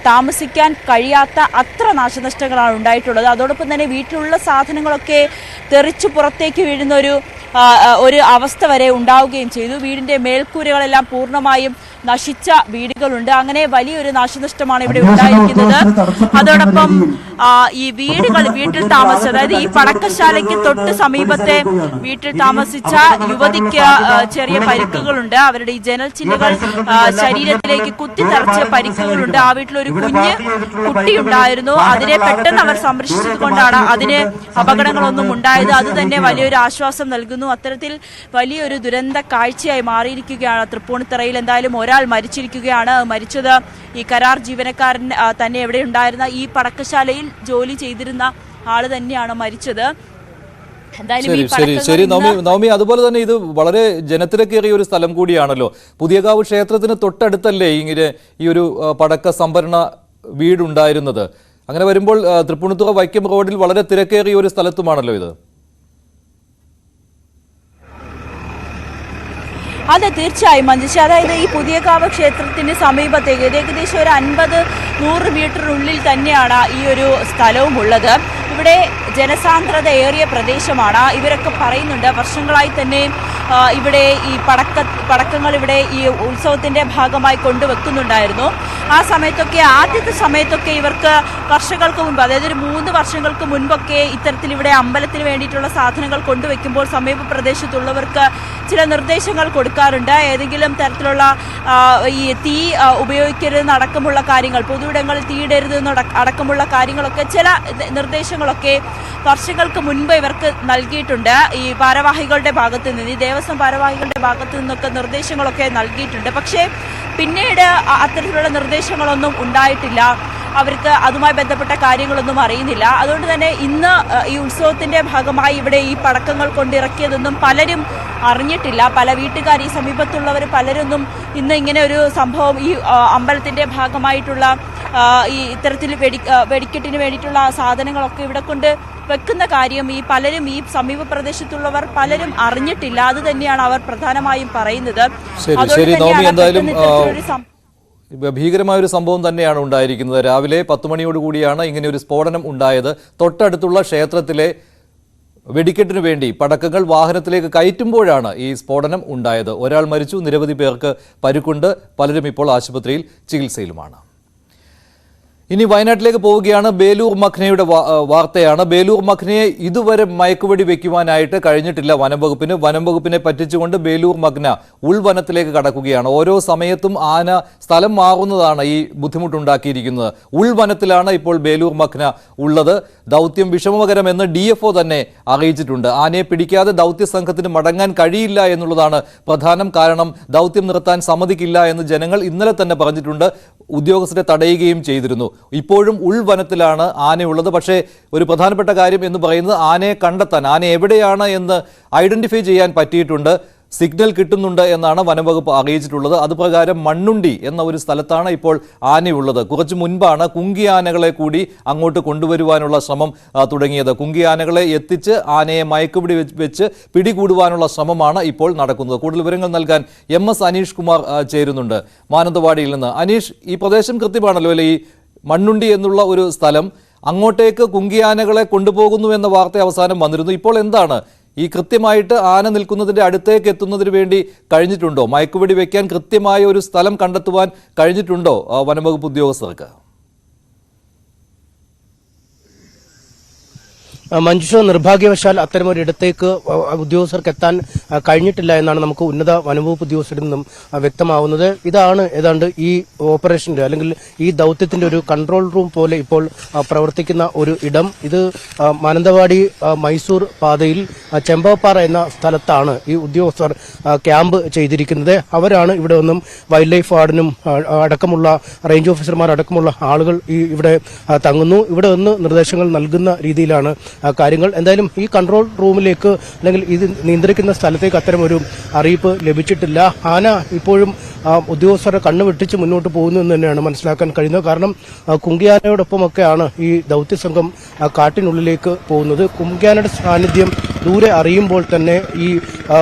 താമസിക്കാൻ കഴിയാത്ത അത്ര നാശനഷ്ടങ്ങളാണ് ഉണ്ടായിട്ടുള്ളത്. അതോടൊപ്പം തന്നെ വീട്ടിലുള്ള സാധനങ്ങളൊക്കെ തെറിച്ചു പുറത്തേക്ക് വീഴുന്ന ഒരു അവസ്ഥ വരെ ഉണ്ടാവുകയും ചെയ്തു. വീടിന്റെ മേൽക്കൂരകളെല്ലാം പൂർണ്ണമായും നശിച്ച വീടുകളുണ്ട്. അങ്ങനെ വലിയൊരു നാശനഷ്ടമാണ് ഇവിടെ ഉണ്ടായിരിക്കുന്നത്. അതോടൊപ്പം ഈ വീട്ടിൽ താമസിച്ച, അതായത് ഈ പടക്കശാലയ്ക്ക് തൊട്ട് സമീപത്തെ വീട്ടിൽ താമസിച്ച യുവതിക്ക് ചെറിയ പരിക്കുകളുണ്ട്. അവരുടെ ഈ ജനൽ ചില്ലുകൾ ശരീരത്തിലേക്ക് കുത്തിത്തറച്ച് പരിക്കുകളുണ്ട്. ആ വീട്ടിലൊരു കുട്ടി ഉണ്ടായിരുന്നു. അതിനെ പെട്ടെന്ന് അവർ സംരക്ഷിച്ചത് കൊണ്ടാണ് അതിന് അപകടങ്ങളൊന്നും ഉണ്ടായത്. അത് തന്നെ വലിയൊരു ആശ്വാസം നൽകുന്നു. അത്തരത്തിൽ വലിയൊരു ദുരന്ത കാഴ്ചയായി മാറിയിരിക്കുകയാണ് തൃപ്പൂണിത്തറയിൽ. എന്തായാലും ഒരാൾ മരിച്ചിരിക്കുകയാണ്. മരിച്ചത് ഈ കരാർ ജീവനക്കാരൻ തന്നെ എവിടെ ഉണ്ടായിരുന്ന ഈ പടക്കശാലയിൽ ജോലി ചെയ്തിരുന്ന ആള് തന്നെയാണ് മരിച്ചത്. ശരി നവമി, അതുപോലെ തന്നെ ഇത് വളരെ ജനത്തിരക്കേറിയ ഒരു സ്ഥലം കൂടിയാണല്ലോ. പുതിയകാവ് ക്ഷേത്രത്തിന് തൊട്ടടുത്തല്ലേ ഇങ്ങനെ ഈ ഒരു പടക്ക സംഭരണ വീടുണ്ടായിരുന്നത്? അങ്ങനെ വരുമ്പോൾ തൃപ്പൂണിത്തുറ വൈക്കം റോഡിൽ വളരെ തിരക്കേറിയ ഒരു സ്ഥലത്തുമാണല്ലോ ഇത്. അത് തീർച്ചയായും മഞ്ജുഷ, അതായത് ഈ പുതിയകാവ് ക്ഷേത്രത്തിന് സമീപത്തേക്ക് ഏകദേശം ഒരു 50-100 മീറ്ററിനുള്ളിൽ തന്നെയാണ് ഈ ഒരു സ്ഥലവും ഉള്ളത്. ഇവിടെ ജനസാന്ദ്രത ഏറിയ പ്രദേശമാണ്. ഇവരൊക്കെ പറയുന്നുണ്ട് വർഷങ്ങളായി തന്നെ ഇവിടെ ഈ പടക്കങ്ങൾ ഇവിടെ ഈ ഉത്സവത്തിന്റെ ഭാഗമായി കൊണ്ടുവെക്കുന്നുണ്ടായിരുന്നു. ആ സമയത്തൊക്കെ ആദ്യത്തെ സമയത്തൊക്കെ ഇവർക്ക് വർഷങ്ങൾക്ക് മുൻപ്, അതായത് ഒരു 3 വർഷങ്ങൾക്ക് മുൻപൊക്കെ ഇത്തരത്തിൽ ഇവിടെ അമ്പലത്തിന് വേണ്ടിയിട്ടുള്ള സാധനങ്ങൾ കൊണ്ടുവെക്കുമ്പോൾ സമീപ പ്രദേശത്തുള്ളവർക്ക് ചില നിർദ്ദേശങ്ങൾ കൊടുക്കാറുണ്ട്. ഏതെങ്കിലും തരത്തിലുള്ള ഈ തീ ഉപയോഗിക്കരുതെന്നടക്കമുള്ള കാര്യങ്ങൾ, പൊതുവിടങ്ങളിൽ തീയിടരുതെന്ന് അടക്കമുള്ള കാര്യങ്ങളൊക്കെ, ചില നിർദ്ദേശങ്ങളൊക്കെ വർഷങ്ങൾക്ക് മുൻപ് ഇവർക്ക് നൽകിയിട്ടുണ്ട്. ഈ ഭാരവാഹികളുടെ ഭാഗത്ത് നിന്ന്, ഈ ദേവസ്വം ഭാരവാഹികളുടെ ഭാഗത്തു നിന്നൊക്കെ നിർദ്ദേശങ്ങളൊക്കെ നൽകിയിട്ടുണ്ട്. പക്ഷേ പിന്നീട് അത്തരത്തിലുള്ള നിർദ്ദേശങ്ങളൊന്നും ഉണ്ടായിട്ടില്ല. അവർക്ക് അതുമായി ബന്ധപ്പെട്ട കാര്യങ്ങളൊന്നും അറിയുന്നില്ല. അതുകൊണ്ട് തന്നെ ഇന്ന് ഈ ഉത്സവത്തിന്റെ ഭാഗമായി ഇവിടെ ഈ പടക്കങ്ങൾ കൊണ്ടിറക്കിയതൊന്നും പലരും അറിഞ്ഞിട്ടില്ല. പല വീട്ടുകാർ, ഈ സമീപത്തുള്ളവർ പലരൊന്നും ഇന്ന് ഇങ്ങനെ ഒരു സംഭവം ഈ അമ്പലത്തിന്റെ ഭാഗമായിട്ടുള്ള ഈ ഇത്തരത്തിൽ വെടിക്കെട്ടിന് വേണ്ടിയിട്ടുള്ള സാധനങ്ങളൊക്കെ ഇവിടെ കൊണ്ട് വെക്കുന്ന കാര്യം പലരും ഈ സമീപ പ്രദേശത്തുള്ളവർ പലരും അറിഞ്ഞിട്ടില്ല. അത് തന്നെയാണ് അവർ പ്രധാനമായും പറയുന്നത്. ഭീകരമായൊരു സംഭവം തന്നെയാണ് ഉണ്ടായിരിക്കുന്നത്. രാവിലെ 10 മണിയോടുകൂടിയാണ് ഇങ്ങനെ ഒരു സ്ഫോടനം ഉണ്ടായത്. തൊട്ടടുത്തുള്ള ക്ഷേത്രത്തിലെ വെടിക്കെട്ടിനു വേണ്ടി പടക്കങ്ങൾ വാഹനത്തിലേക്ക് കയറ്റുമ്പോഴാണ് ഈ സ്ഫോടനം ഉണ്ടായത്. ഒരാൾ മരിച്ചു, നിരവധി പേർക്ക് പരുക്കുണ്ട്. പലരും ഇപ്പോൾ ആശുപത്രിയിൽ ചികിത്സയിലുമാണ്. ഇനി വയനാട്ടിലേക്ക് പോവുകയാണ്. ബേലൂർ മഖ്നയുടെ വാർത്തയാണ്. ബേലൂർ മഖ്നയെ ഇതുവരെ മയക്കുവെടി വെക്കുവാനായിട്ട് കഴിഞ്ഞിട്ടില്ല വനംവകുപ്പിന്. വനംവകുപ്പിനെ പറ്റിച്ചുകൊണ്ട് ബേലൂർ മഖ്ന ഉൾവനത്തിലേക്ക് കടക്കുകയാണ്. ഓരോ സമയത്തും ആന സ്ഥലം മാറുന്നതാണ് ഈ ബുദ്ധിമുട്ടുണ്ടാക്കിയിരിക്കുന്നത്. ഉൾവനത്തിലാണ് ഇപ്പോൾ ബേലൂർ മഖ്ന ഉള്ളത്. ദൗത്യം വിഷമകരമെന്ന് DFO തന്നെ അറിയിച്ചിട്ടുണ്ട്. ആനയെ പിടിക്കാതെ ദൗത്യ സംഘത്തിന് മടങ്ങാൻ കഴിയില്ല എന്നുള്ളതാണ് പ്രധാനം. കാരണം ദൗത്യം നിർത്താൻ സമ്മതിക്കില്ല എന്ന് ജനങ്ങൾ ഇന്നലെ തന്നെ പറഞ്ഞിട്ടുണ്ട്. ഉദ്യോഗസ്ഥരെ തടയുകയും ചെയ്തിരുന്നു. ഇപ്പോഴും ഉൾവനത്തിലാണ് ആനയുള്ളത്. പക്ഷേ ഒരു പ്രധാനപ്പെട്ട കാര്യം എന്ന് പറയുന്നത് ആനയെ കണ്ടെത്താൻ, ആന എവിടെയാണ് എന്ന് ഐഡന്റിഫൈ ചെയ്യാൻ പറ്റിയിട്ടുണ്ട്. സിഗ്നൽ കിട്ടുന്നുണ്ട് എന്നാണ് വനംവകുപ്പ് അറിയിച്ചിട്ടുള്ളത്. അതുപ്രകാരം മണ്ണുണ്ടി എന്ന ഒരു സ്ഥലത്താണ് ഇപ്പോൾ ആനയുള്ളത്. കുറച്ചു മുൻപാണ് കുങ്കിയാനകളെ കൂടി അങ്ങോട്ട് കൊണ്ടുവരുവാനുള്ള ശ്രമം തുടങ്ങിയത്. കുങ്കിയാനകളെ എത്തിച്ച് ആനയെ മയക്കുപിടി വെച്ച് പിടികൂടുവാനുള്ള ശ്രമമാണ് ഇപ്പോൾ നടക്കുന്നത്. കൂടുതൽ വിവരങ്ങൾ നൽകാൻ MS അനീഷ് കുമാർ ചേരുന്നുണ്ട് മാനന്തവാടിയിൽ നിന്ന്. അനീഷ്, ഈ പ്രദേശം കൃത്യമാണല്ലോ അല്ലെ? ഈ മണ്ണുണ്ടി എന്നുള്ള ഒരു സ്ഥലം, അങ്ങോട്ടേക്ക് കുങ്കിയാനകളെ കൊണ്ടുപോകുന്നു എന്ന വാർത്ത അവസാനം വന്നിരുന്നു. ഇപ്പോൾ എന്താണ് ഈ കൃത്യമായിട്ട് ആന നിൽക്കുന്നതിന്റെ അടുത്തേക്ക് എത്തുന്നതിന് വേണ്ടി കഴിഞ്ഞിട്ടുണ്ടോ? മയക്കുവെടി വെക്കാൻ കൃത്യമായ ഒരു സ്ഥലം കണ്ടെത്തുവാൻ കഴിഞ്ഞിട്ടുണ്ടോ വനംവകുപ്പ് ഉദ്യോഗസ്ഥർക്ക്? മഞ്ജുഷ, നിർഭാഗ്യവശാൽ അത്തരമൊരിടത്തേക്ക് ഉദ്യോഗസ്ഥർക്ക് എത്താൻ കഴിഞ്ഞിട്ടില്ല എന്നാണ് നമുക്ക് ഉന്നത വനംവകുപ്പ് ഉദ്യോഗസ്ഥരിൽ നിന്നും വ്യക്തമാവുന്നത്. ഇതാണ് ഏതാണ്ട് ഈ ഓപ്പറേഷന്റെ അല്ലെങ്കിൽ ഈ ദൌത്യത്തിന്റെ ഒരു കൺട്രോൾ റൂം പോലെ ഇപ്പോൾ പ്രവർത്തിക്കുന്ന ഒരു ഇടം. ഇത് മാനന്തവാടി മൈസൂർ പാതയിൽ ചെമ്പപ്പാറ എന്ന സ്ഥലത്താണ് ഈ ഉദ്യോഗസ്ഥർ ക്യാമ്പ് ചെയ്തിരിക്കുന്നത്. അവരാണ് ഇവിടെ നിന്നും വൈൽഡ് ലൈഫ് വാർഡനും അടക്കമുള്ള റേഞ്ച് ഓഫീസർമാർ അടക്കമുള്ള ആളുകൾ ഇവിടെ തങ്ങുന്നു. ഇവിടെ നിന്ന് നിർദ്ദേശങ്ങൾ നൽകുന്ന രീതിയിലാണ് കാര്യങ്ങൾ. എന്തായാലും ഈ കൺട്രോൾ റൂമിലേക്ക് അല്ലെങ്കിൽ ഇത് നിയന്ത്രിക്കുന്ന സ്ഥലത്തേക്ക് അത്തരം ഒരു അറിയിപ്പ് ലഭിച്ചിട്ടില്ല. ആന ഇപ്പോഴും ഉദ്യോഗസ്ഥരെ കണ്ണു വെട്ടിച്ച് മുന്നോട്ട് പോകുന്നു എന്ന് തന്നെയാണ് മനസ്സിലാക്കാൻ കഴിയുന്നത്. കാരണം കുങ്കിയാനയോടൊപ്പമൊക്കെയാണ് ഈ ദൌത്യസംഘം കാട്ടിനുള്ളിലേക്ക് പോകുന്നത്. കുങ്കിയാനയുടെ സാന്നിധ്യം ദൂരെ അറിയുമ്പോൾ തന്നെ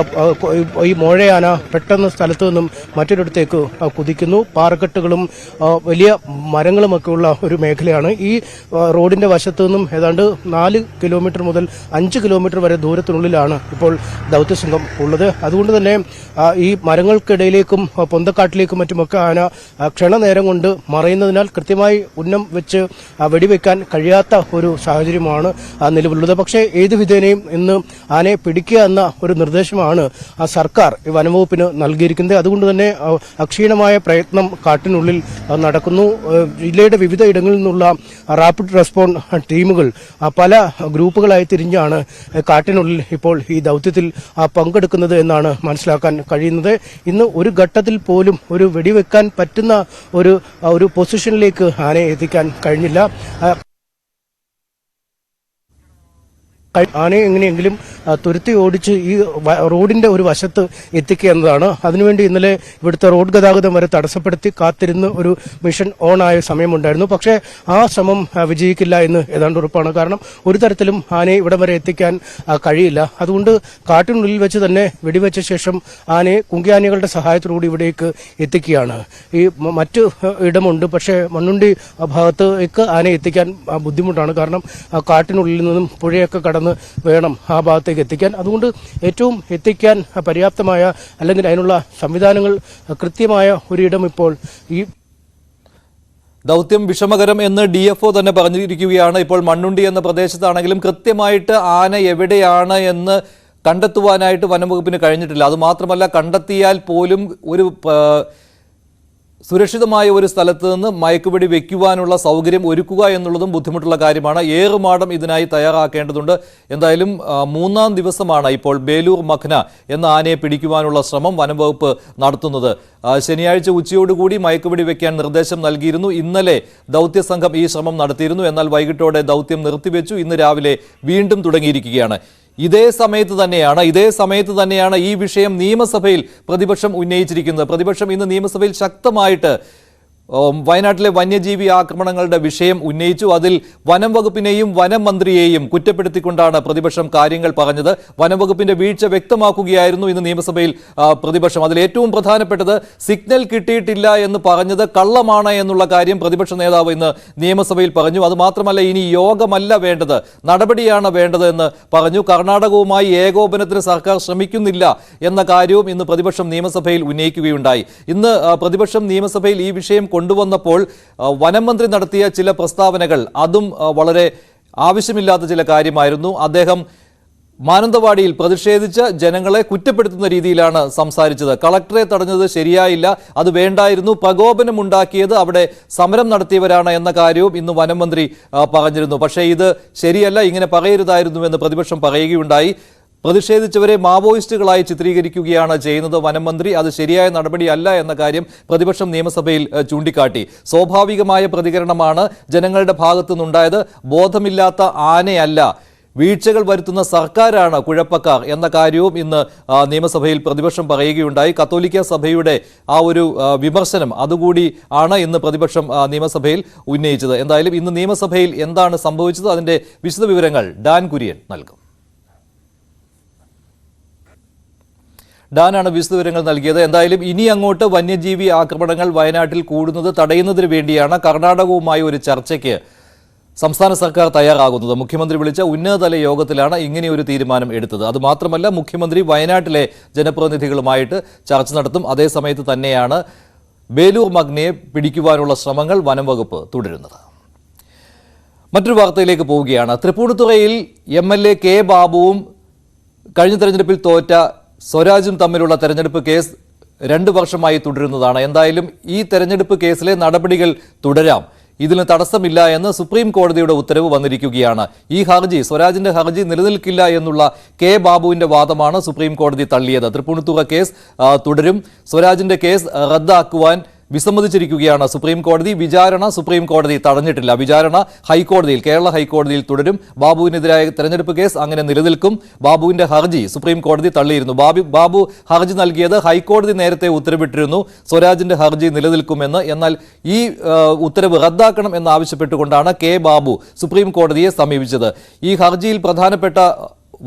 ഈ മോഴയാന പെട്ടെന്ന് സ്ഥലത്തു നിന്നും മറ്റൊരിടത്തേക്ക് കുതിക്കുന്നു. പാറക്കെട്ടുകളും വലിയ മരങ്ങളുമൊക്കെയുള്ള ഒരു മേഖലയാണ്. ഈ റോഡിന്റെ വശത്തു നിന്നും ഏതാണ്ട് 4 കിലോമീറ്റർ മുതൽ 5 കിലോമീറ്റർ വരെ ദൂരത്തിനുള്ളിലാണ് ഇപ്പോൾ ദൌത്യസംഘം ഉള്ളത്. അതുകൊണ്ട് തന്നെ ഈ മരങ്ങൾക്കിടയിലേക്കും പൊന്തക്കാട്ടിലേക്കും മറ്റുമൊക്കെ ആന ക്ഷണനേരം കൊണ്ട് മറയുന്നതിനാൽ കൃത്യമായി ഉന്നം വെച്ച് വെടിവെക്കാൻ കഴിയാത്ത ഒരു സാഹചര്യമാണ് നിലവിലുള്ളത്. പക്ഷേ ഏത് വിധേനയും ഇന്ന് ആനയെ പിടിക്കുക എന്ന ഒരു നിർദ്ദേശമാണ് സർക്കാർ വനംവകുപ്പിന് നൽകിയിരിക്കുന്നത്. അതുകൊണ്ട് തന്നെ അക്ഷീണമായ പ്രയത്നം കാട്ടിനുള്ളിൽ നടക്കുന്നു. ജില്ലയുടെ വിവിധ ഇടങ്ങളിൽ നിന്നുള്ള റാപ്പിഡ് റെസ്പോൺസ് ടീമുകൾ പല ഗ്രൂപ്പുകളായി തിരിഞ്ഞാണ് കാട്ടിനുള്ളിൽ ഇപ്പോൾ ഈ ദൌത്യത്തിൽ പങ്കെടുക്കുന്നത് എന്നാണ് മനസ്സിലാക്കാൻ കഴിയുന്നത്. ഇന്ന് ഒരു ഘട്ടത്തിൽ പോലും ഒരു വെടിവെക്കാൻ പറ്റുന്ന ഒരു പൊസിഷനിലേക്ക് ആനയെ എത്തിക്കാൻ കഴിഞ്ഞില്ല. ആനയെ എങ്ങനെയെങ്കിലും തുരുത്തി ഓടിച്ച് ഈ റോഡിന്റെ ഒരു വശത്ത് എത്തിക്കുക എന്നതാണ്. അതിനുവേണ്ടി ഇന്നലെ ഇവിടുത്തെ റോഡ് ഗതാഗതം വരെ തടസ്സപ്പെടുത്തി കാത്തിരുന്ന് ഒരു മിഷൻ ഓൺ ആയ സമയമുണ്ടായിരുന്നു. പക്ഷേ ആ ശ്രമം വിജയിക്കില്ല എന്ന് ഏതാണ്ട് ഉറപ്പാണ്. കാരണം ഒരു തരത്തിലും ആനയെ ഇവിടം വരെ എത്തിക്കാൻ കഴിയില്ല. അതുകൊണ്ട് കാട്ടിനുള്ളിൽ വെച്ച് തന്നെ വെടിവെച്ച ശേഷം ആനയെ കുങ്കിയാനകളുടെ സഹായത്തോടുകൂടി ഇവിടേക്ക് എത്തിക്കുകയാണ്. ഈ മറ്റ് ഇടമുണ്ട്, പക്ഷേ മണ്ണുണ്ടി ഭാഗത്തേക്ക് ആനയെ എത്തിക്കാൻ ബുദ്ധിമുട്ടാണ്. കാരണം കാട്ടിനുള്ളിൽ നിന്നും പുഴയൊക്കെ കടന്ന് വേണം ആ ഭാഗത്തേക്ക് എത്തിക്കാൻ. അതുകൊണ്ട് ഏറ്റവും എത്തിക്കാൻ പര്യാപ്തമായ അല്ലെങ്കിൽ അതിനുള്ള സംവിധാനങ്ങൾ കൃത്യമായ ഒരിടം ഇപ്പോൾ ഈ ദൗത്യം വിഷമകരം എന്ന് DFO തന്നെ പറഞ്ഞിരിക്കുകയാണ്. ഇപ്പോൾ മണ്ണുണ്ടി എന്ന പ്രദേശത്താണെങ്കിലും കൃത്യമായിട്ട് ആന എവിടെയാണ് എന്ന് കണ്ടെത്തുവാനായിട്ട് വനംവകുപ്പിന് കഴിഞ്ഞിട്ടില്ല. അതുമാത്രമല്ല, കണ്ടെത്തിയാൽ പോലും ഒരു സുരക്ഷിതമായ ഒരു സ്ഥലത്ത് നിന്ന് മയക്കുവെടി വെക്കുവാനുള്ള സൗകര്യം ഒരുക്കുക എന്നുള്ളതും ബുദ്ധിമുട്ടുള്ള കാര്യമാണ്. ഏറുമാടം ഇതിനായി തയ്യാറാക്കേണ്ടതുണ്ട്. എന്തായാലും 3-ാം ദിവസമാണ് ഇപ്പോൾ ബേലൂർ മഖ്ന എന്ന ആനയെ പിടിക്കുവാനുള്ള ശ്രമം വനംവകുപ്പ് നടത്തുന്നത്. ശനിയാഴ്ച ഉച്ചയോടുകൂടി മയക്കുവെടി വെക്കാൻ നിർദ്ദേശം നൽകിയിരുന്നു. ഇന്നലെ ദൗത്യസംഘം ഈ ശ്രമം നടത്തിയിരുന്നു. എന്നാൽ വൈകിട്ടോടെ ദൗത്യം നിർത്തിവെച്ചു. ഇന്ന് രാവിലെ വീണ്ടും തുടങ്ങിയിരിക്കുകയാണ്. ഇതേ സമയത്ത് തന്നെയാണ് ഈ വിഷയം നിയമസഭയിൽ പ്രതിപക്ഷം ഉന്നയിച്ചിരിക്കുന്നത്. പ്രതിപക്ഷം ഇന്ന് നിയമസഭയിൽ ശക്തമായിട്ട് വയനാട്ടിലെ വന്യജീവി ആക്രമണങ്ങളുടെ വിഷയം ഉന്നയിച്ചു. അതിൽ വനം വകുപ്പിനെയും വനം മന്ത്രിയെയും കുറ്റപ്പെടുത്തിക്കൊണ്ടാണ് പ്രതിപക്ഷം കാര്യങ്ങൾ പറഞ്ഞത്. വനം വകുപ്പിന്റെ വീഴ്ച വ്യക്തമാക്കുകയായിരുന്നു ഇന്ന് നിയമസഭയിൽ പ്രതിപക്ഷം. അതിൽ ഏറ്റവും പ്രധാനപ്പെട്ടത് സിഗ്നൽ കിട്ടിയിട്ടില്ല എന്ന് പറഞ്ഞത് കള്ളമാണ് എന്നുള്ള കാര്യം പ്രതിപക്ഷ നേതാവ് ഇന്ന് നിയമസഭയിൽ പറഞ്ഞു. അതുമാത്രമല്ല, ഇനി യോഗമല്ല വേണ്ടത്, നടപടിയാണ് വേണ്ടത് എന്ന് പറഞ്ഞു. കർണാടകവുമായി ഏകോപനത്തിന് സർക്കാർ ശ്രമിക്കുന്നില്ല എന്ന കാര്യവും ഇന്ന് പ്രതിപക്ഷം നിയമസഭയിൽ ഉന്നയിക്കുകയുണ്ടായി. ഇന്ന് പ്രതിപക്ഷം നിയമസഭയിൽ ഈ വിഷയം കൊണ്ടുവന്നപ്പോൾ വനം മന്ത്രി നടത്തിയ ചില പ്രസ്താവനകൾ അതും വളരെ ആവശ്യമില്ലാത്ത ചില കാര്യമായിരുന്നു. അദ്ദേഹം മാനന്തവാടിയിൽ പ്രതിഷേധിച്ച് ജനങ്ങളെ കുറ്റപ്പെടുത്തുന്ന രീതിയിലാണ് സംസാരിച്ചത്. കളക്ടറെ തടഞ്ഞത് ശരിയായില്ല, അത് വേണ്ടായിരുന്നു, പ്രകോപനമുണ്ടാക്കിയത് അവിടെ സമരം നടത്തിയവരാണ് എന്ന കാര്യവും ഇന്ന് വനം മന്ത്രി പറഞ്ഞിരുന്നു. പക്ഷേ ഇത് ശരിയല്ല, ഇങ്ങനെ പറയരുതായിരുന്നു എന്ന് പ്രതിപക്ഷം പറയുകയുണ്ടായി. പ്രതിഷേധിച്ചവരെ മാവോയിസ്റ്റുകളായി ചിത്രീകരിക്കുകയാണ് ചെയ്യുന്നത് വനം മന്ത്രി. അത് ശരിയായ നടപടിയല്ല എന്ന കാര്യം പ്രതിപക്ഷം നിയമസഭയിൽ ചൂണ്ടിക്കാട്ടി. സ്വാഭാവികമായ പ്രതികരണമാണ് ജനങ്ങളുടെ ഭാഗത്തു നിന്നുണ്ടായത്. ബോധമില്ലാത്ത ആനയല്ല, വീഴ്ചകൾ വരുത്തുന്ന സർക്കാരാണ് കുഴപ്പക്കാർ എന്ന കാര്യവും ഇന്ന് നിയമസഭയിൽ പ്രതിപക്ഷം പറയുകയുണ്ടായി. കത്തോലിക്ക സഭയുടെ ആ ഒരു വിമർശനം അതുകൂടി ആണ് ഇന്ന് പ്രതിപക്ഷം നിയമസഭയിൽ ഉന്നയിച്ചത്. എന്തായാലും ഇന്ന് നിയമസഭയിൽ എന്താണ് സംഭവിച്ചത്, അതിന്റെ വിശദവിവരങ്ങൾ ഡാൻ കുര്യൻ നൽകും. ഡാനാണ് വിശദവിവരങ്ങൾ നൽകിയത്. എന്തായാലും ഇനി അങ്ങോട്ട് വന്യജീവി ആക്രമണങ്ങൾ വയനാട്ടിൽ കൂടുന്നത് തടയുന്നതിന് വേണ്ടിയാണ് കർണാടകവുമായി ഒരു ചർച്ചയ്ക്ക് സംസ്ഥാന സർക്കാർ തയ്യാറാകുന്നത്. മുഖ്യമന്ത്രി വിളിച്ച ഉന്നതതല യോഗത്തിലാണ് ഇങ്ങനെയൊരു തീരുമാനം എടുത്തത്. അതുമാത്രമല്ല, മുഖ്യമന്ത്രി വയനാട്ടിലെ ജനപ്രതിനിധികളുമായിട്ട് ചർച്ച നടത്തും. അതേസമയത്ത് തന്നെയാണ് ബേലൂർ മഖ്നയെ പിടിക്കുവാനുള്ള ശ്രമങ്ങൾ വനം വകുപ്പ് തുടരുന്നത്. മറ്റൊരു വാർത്തയിലേക്ക് പോവുകയാണ്. തൃപ്പൂണിത്തുറയിൽ MLA കെ ബാബുവും കഴിഞ്ഞ തെരഞ്ഞെടുപ്പിൽ തോറ്റ സ്വരാജും തമ്മിലുള്ള തെരഞ്ഞെടുപ്പ് കേസ് 2 വർഷമായി തുടരുന്നതാണ്. എന്തായാലും ഈ തെരഞ്ഞെടുപ്പ് കേസിലെ നടപടികൾ തുടരാം, ഇതിന് തടസ്സമില്ല എന്ന് സുപ്രീം കോടതിയുടെ ഉത്തരവ് വന്നിരിക്കുകയാണ്. ഈ ഹർജി, സ്വരാജിന്റെ ഹർജി നിലനിൽക്കില്ല എന്നുള്ള കെ ബാബുവിന്റെ വാദമാണ് സുപ്രീം കോടതി തള്ളിയത്. തൃപ്പൂണിത്തുറ കേസ് തുടരും. സ്വരാജിന്റെ കേസ് റദ്ദാക്കുവാൻ വിസമ്മതിച്ചിരിക്കുകയാണ് സുപ്രീം കോടതി. വിചാരണ സുപ്രീം കോടതി തടഞ്ഞിട്ടില്ല. വിചാരണ ഹൈക്കോടതിയിൽ, കേരള ഹൈക്കോടതിയിൽ തുടരും. ബാബുവിനെതിരായ തെരഞ്ഞെടുപ്പ് കേസ് അങ്ങനെ നിലനിൽക്കും. ബാബുവിന്റെ ഹർജി സുപ്രീം കോടതി തള്ളിയിരുന്നു. ബാബു ഹർജി നൽകിയത് ഹൈക്കോടതി നേരത്തെ ഉത്തരവിട്ടിരുന്നു സ്വരാജിന്റെ ഹർജി നിലനിൽക്കുമെന്ന്. എന്നാൽ ഈ ഉത്തരവ് റദ്ദാക്കണം എന്നാവശ്യപ്പെട്ടുകൊണ്ടാണ് കെ ബാബു സുപ്രീം കോടതിയെ സമീപിച്ചത്. ഈ ഹർജിയിൽ പ്രധാനപ്പെട്ട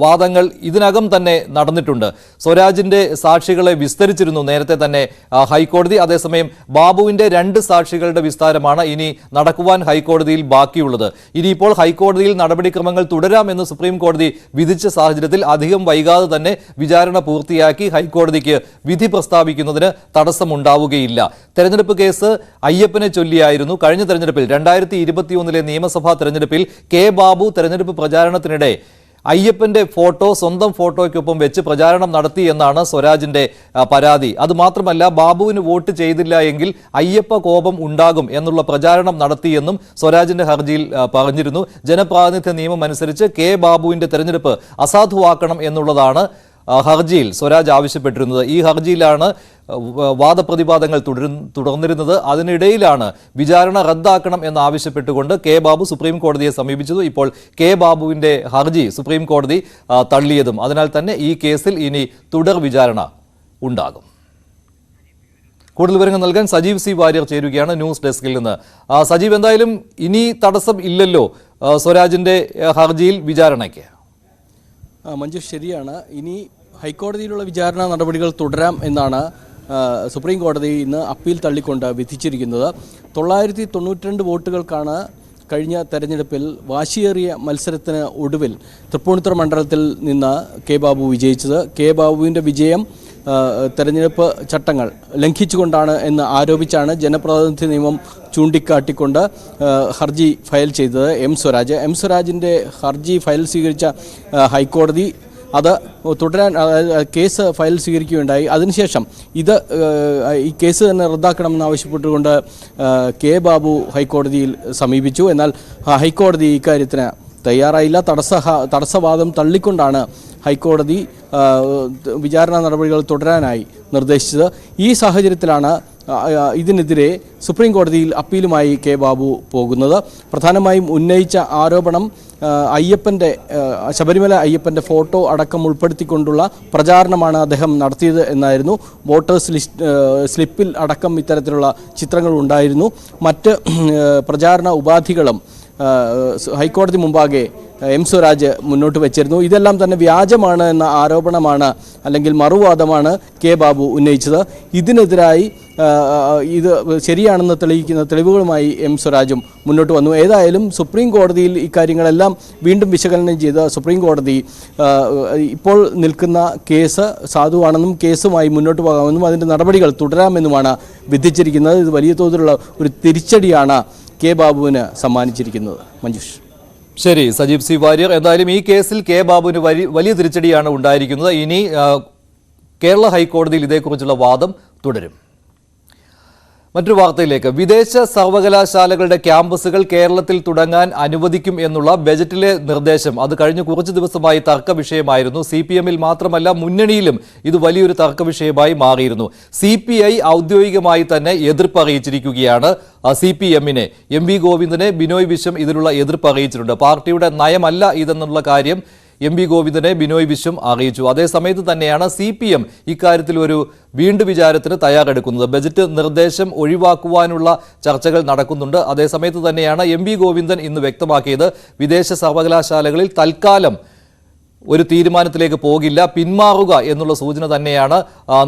വാദങ്ങൾ ഇതിനകം തന്നെ നടന്നിട്ടുണ്ട്. സ്വരാജിന്റെ സാക്ഷികളെ വിസ്തരിച്ചിരുന്നു നേരത്തെ തന്നെ ഹൈക്കോടതി. അതേസമയം ബാബുവിന്റെ 2 സാക്ഷികളുടെ വിസ്താരമാണ് ഇനി നടക്കുവാൻ ഹൈക്കോടതിയിൽ ബാക്കിയുള്ളത്. ഇനിയിപ്പോൾ ഹൈക്കോടതിയിൽ നടപടിക്രമങ്ങൾ തുടരാമെന്ന് സുപ്രീം കോടതി വിധിച്ച സാഹചര്യത്തിൽ അധികം വൈകാതെ തന്നെ വിചാരണ പൂർത്തിയാക്കി ഹൈക്കോടതിക്ക് വിധി പ്രസ്താവിക്കുന്നതിന് തടസ്സമുണ്ടാവുകയില്ല. തെരഞ്ഞെടുപ്പ് കേസ് അയ്യപ്പനെ ചൊല്ലിയായിരുന്നു. കഴിഞ്ഞ തെരഞ്ഞെടുപ്പിൽ 2021 നിയമസഭാ തെരഞ്ഞെടുപ്പിൽ കെ ബാബു തെരഞ്ഞെടുപ്പ് പ്രചാരണത്തിനിടെ അയ്യപ്പന്റെ ഫോട്ടോ സ്വന്തം ഫോട്ടോയ്ക്കൊപ്പം വെച്ച് പ്രചാരണം നടത്തി എന്നാണ് സ്വരാജിന്റെ പരാതി. അതുമാത്രമല്ല, ബാബുവിന് വോട്ട് ചെയ്തില്ല എങ്കിൽ അയ്യപ്പ കോപം ഉണ്ടാകും എന്നുള്ള പ്രചാരണം നടത്തിയെന്നും സ്വരാജിന്റെ ഹർജിയിൽ പറഞ്ഞിരുന്നു. ജനപ്രാതിനിധ്യ നിയമം അനുസരിച്ച് കെ ബാബുവിന്റെ തെരഞ്ഞെടുപ്പ് അസാധുവാക്കണം എന്നുള്ളതാണ് ഹർജിയിൽ സ്വരാജ് ആവശ്യപ്പെട്ടിരുന്നത്. ഈ ഹർജിയിലാണ് വാദപ്രതിവാദങ്ങൾ തുടർന്നിരുന്നത്. അതിനിടയിലാണ് വിചാരണ റദ്ദാക്കണം എന്നാവശ്യപ്പെട്ടുകൊണ്ട് കെ ബാബു സുപ്രീം കോടതിയെ സമീപിച്ചതും ഇപ്പോൾ കെ ബാബുവിന്റെ ഹർജി സുപ്രീം കോടതി തള്ളിയതും. അതിനാൽ തന്നെ ഈ കേസിൽ ഇനി തുടർ വിചാരണ ഉണ്ടാകും. കൂടുതൽ വിവരങ്ങൾ നൽകാൻ സജീവ് സി വാര്യർ ചേരുകയാണ് ന്യൂസ് ഡെസ്കിൽ നിന്ന്. സജീവ്, എന്തായാലും ഇനി തടസ്സം ഇല്ലല്ലോ സ്വരാജിന്റെ ഹർജിയിൽ വിചാരണയ്ക്ക്? മഞ്ജുഷ്, ശരിയാണ്. ഇനി ഹൈക്കോടതിയിലുള്ള വിചാരണ നടപടികൾ തുടരാം എന്നാണ് സുപ്രീം കോടതി ഇന്ന് അപ്പീൽ തള്ളിക്കൊണ്ട് വിധിച്ചിരിക്കുന്നത്. 992 വോട്ടുകൾക്കാണ് കഴിഞ്ഞ തെരഞ്ഞെടുപ്പിൽ വാശിയേറിയ മത്സരത്തിന് ഒടുവിൽ തൃപ്പൂണിത്തുറ മണ്ഡലത്തിൽ നിന്ന് കെ ബാബു വിജയിച്ചത്. കെ ബാബുവിൻ്റെ വിജയം തെരഞ്ഞെടുപ്പ് ചട്ടങ്ങൾ ലംഘിച്ചുകൊണ്ടാണ് എന്ന് ആരോപിച്ചാണ് ജനപ്രാതിനിധ്യ നിയമം ചൂണ്ടിക്കാട്ടിക്കൊണ്ട് ഹർജി ഫയൽ ചെയ്തത് എം സ്വരാജിൻ്റെ ഹർജി ഫയൽ സ്വീകരിച്ച ഹൈക്കോടതി അത് തുടരാൻ കേസ് ഫയൽ സ്വീകരിക്കുകയുണ്ടായി. അതിനുശേഷം ഈ കേസ് തന്നെ റദ്ദാക്കണമെന്ന് ആവശ്യപ്പെട്ടുകൊണ്ട് കെ ബാബു ഹൈക്കോടതിയിൽ സമീപിച്ചു. എന്നാൽ ഹൈക്കോടതി ഇക്കാര്യത്തിന് തയ്യാറായില്ല. തടസ്സവാദം തള്ളിക്കൊണ്ടാണ് ഹൈക്കോടതി വിചാരണ നടപടികൾ തുടരാനായി നിർദ്ദേശിച്ചത്. ഈ സാഹചര്യത്തിലാണ് ഇതിനെതിരെ സുപ്രീം കോടതിയിൽ അപ്പീലുമായി കെ ബാബു പോകുന്നത്. പ്രധാനമായും ഉന്നയിച്ച ആരോപണം ശബരിമല അയ്യപ്പൻ്റെ ഫോട്ടോ അടക്കം ഉൾപ്പെടുത്തിക്കൊണ്ടുള്ള പ്രചാരണമാണ് അദ്ദേഹം നടത്തിയത് എന്നായിരുന്നു. വോട്ടേഴ്സ് സ്ലിപ്പിൽ അടക്കം ഇത്തരത്തിലുള്ള ചിത്രങ്ങൾ ഉണ്ടായിരുന്നു. മറ്റ് പ്രചാരണ ഉപാധികളും ഹൈക്കോടതി മുമ്പാകെ എം സ്വരാജ് മുന്നോട്ട് വെച്ചിരുന്നു. ഇതെല്ലാം തന്നെ വ്യാജമാണ് എന്ന ആരോപണമാണ് അല്ലെങ്കിൽ മറുവാദമാണ് കെ ബാബു ഉന്നയിച്ചത്. ഇതിനെതിരായി ഇത് ശരിയാണെന്ന് തെളിയിക്കുന്ന തെളിവുകളുമായി എം സ്വരാജും മുന്നോട്ട് വന്നു. ഏതായാലും സുപ്രീം കോടതിയിൽ ഇക്കാര്യങ്ങളെല്ലാം വീണ്ടും വിശകലനം ചെയ്ത് സുപ്രീം കോടതി ഇപ്പോൾ നിൽക്കുന്ന കേസ് സാധുവാണെന്നും കേസുമായി മുന്നോട്ട് പോകാമെന്നും അതിൻ്റെ നടപടികൾ തുടരാമെന്നുമാണ് വിധിച്ചിരിക്കുന്നത്. ഇത് വലിയ തോതിലുള്ള ഒരു തിരിച്ചടിയാണ് കെ ബാബുവിന് സമ്മാനിച്ചിരിക്കുന്നത്. മഞ്ജുഷ്. ശരി, സജീവ് സി വാര്യർ. എന്തായാലും ഈ കേസിൽ കെ ബാബുവിന് വലിയ തിരിച്ചടിയാണ് ഉണ്ടായിരിക്കുന്നത്. ഇനി കേരള ഹൈക്കോടതിയിൽ ഇതേക്കുറിച്ചുള്ള വാദം തുടരും. മറ്റൊരു വാർത്തയിലേക്ക്. വിദേശ സർവകലാശാലകളുടെ ക്യാമ്പസുകൾ കേരളത്തിൽ തുടങ്ങാൻ അനുവദിക്കും എന്നുള്ള ബജറ്റിലെ നിർദ്ദേശം അത് കഴിഞ്ഞ കുറച്ച് ദിവസമായി തർക്ക വിഷയമായിരുന്നു. CPM-ൽ മാത്രമല്ല മുന്നണിയിലും ഇത് വലിയൊരു തർക്ക വിഷയമായി മാറിയിരുന്നു. CPI ഔദ്യോഗികമായി തന്നെ എതിർപ്പ് അറിയിച്ചിരിക്കുകയാണ്. CPM-നെ MV ഗോവിന്ദനെ ബിനോയ് വിശ്വം ഇതിലുള്ള എതിർപ്പ് അറിയിച്ചിട്ടുണ്ട്. പാർട്ടിയുടെ നയമല്ല ഇതെന്നുള്ള കാര്യം MV ഗോവിന്ദനെ ബിനോയ് വിശ്വം അറിയിച്ചു. അതേസമയത്ത് തന്നെയാണ് CPM ഇക്കാര്യത്തിൽ ഒരു വീണ്ടും വിചാരത്തിന് തയ്യാറെടുക്കുന്നത്. ബജറ്റ് നിർദ്ദേശം ഒഴിവാക്കുവാനുള്ള ചർച്ചകൾ നടക്കുന്നുണ്ട്. അതേസമയത്ത് തന്നെയാണ് MV ഗോവിന്ദൻ ഇന്ന് വ്യക്തമാക്കിയത് വിദേശ സർവകലാശാലകളിൽ തൽക്കാലം ഒരു തീരുമാനത്തിലേക്ക് പോകില്ല, പിന്മാറുക എന്നുള്ള സൂചന തന്നെയാണ്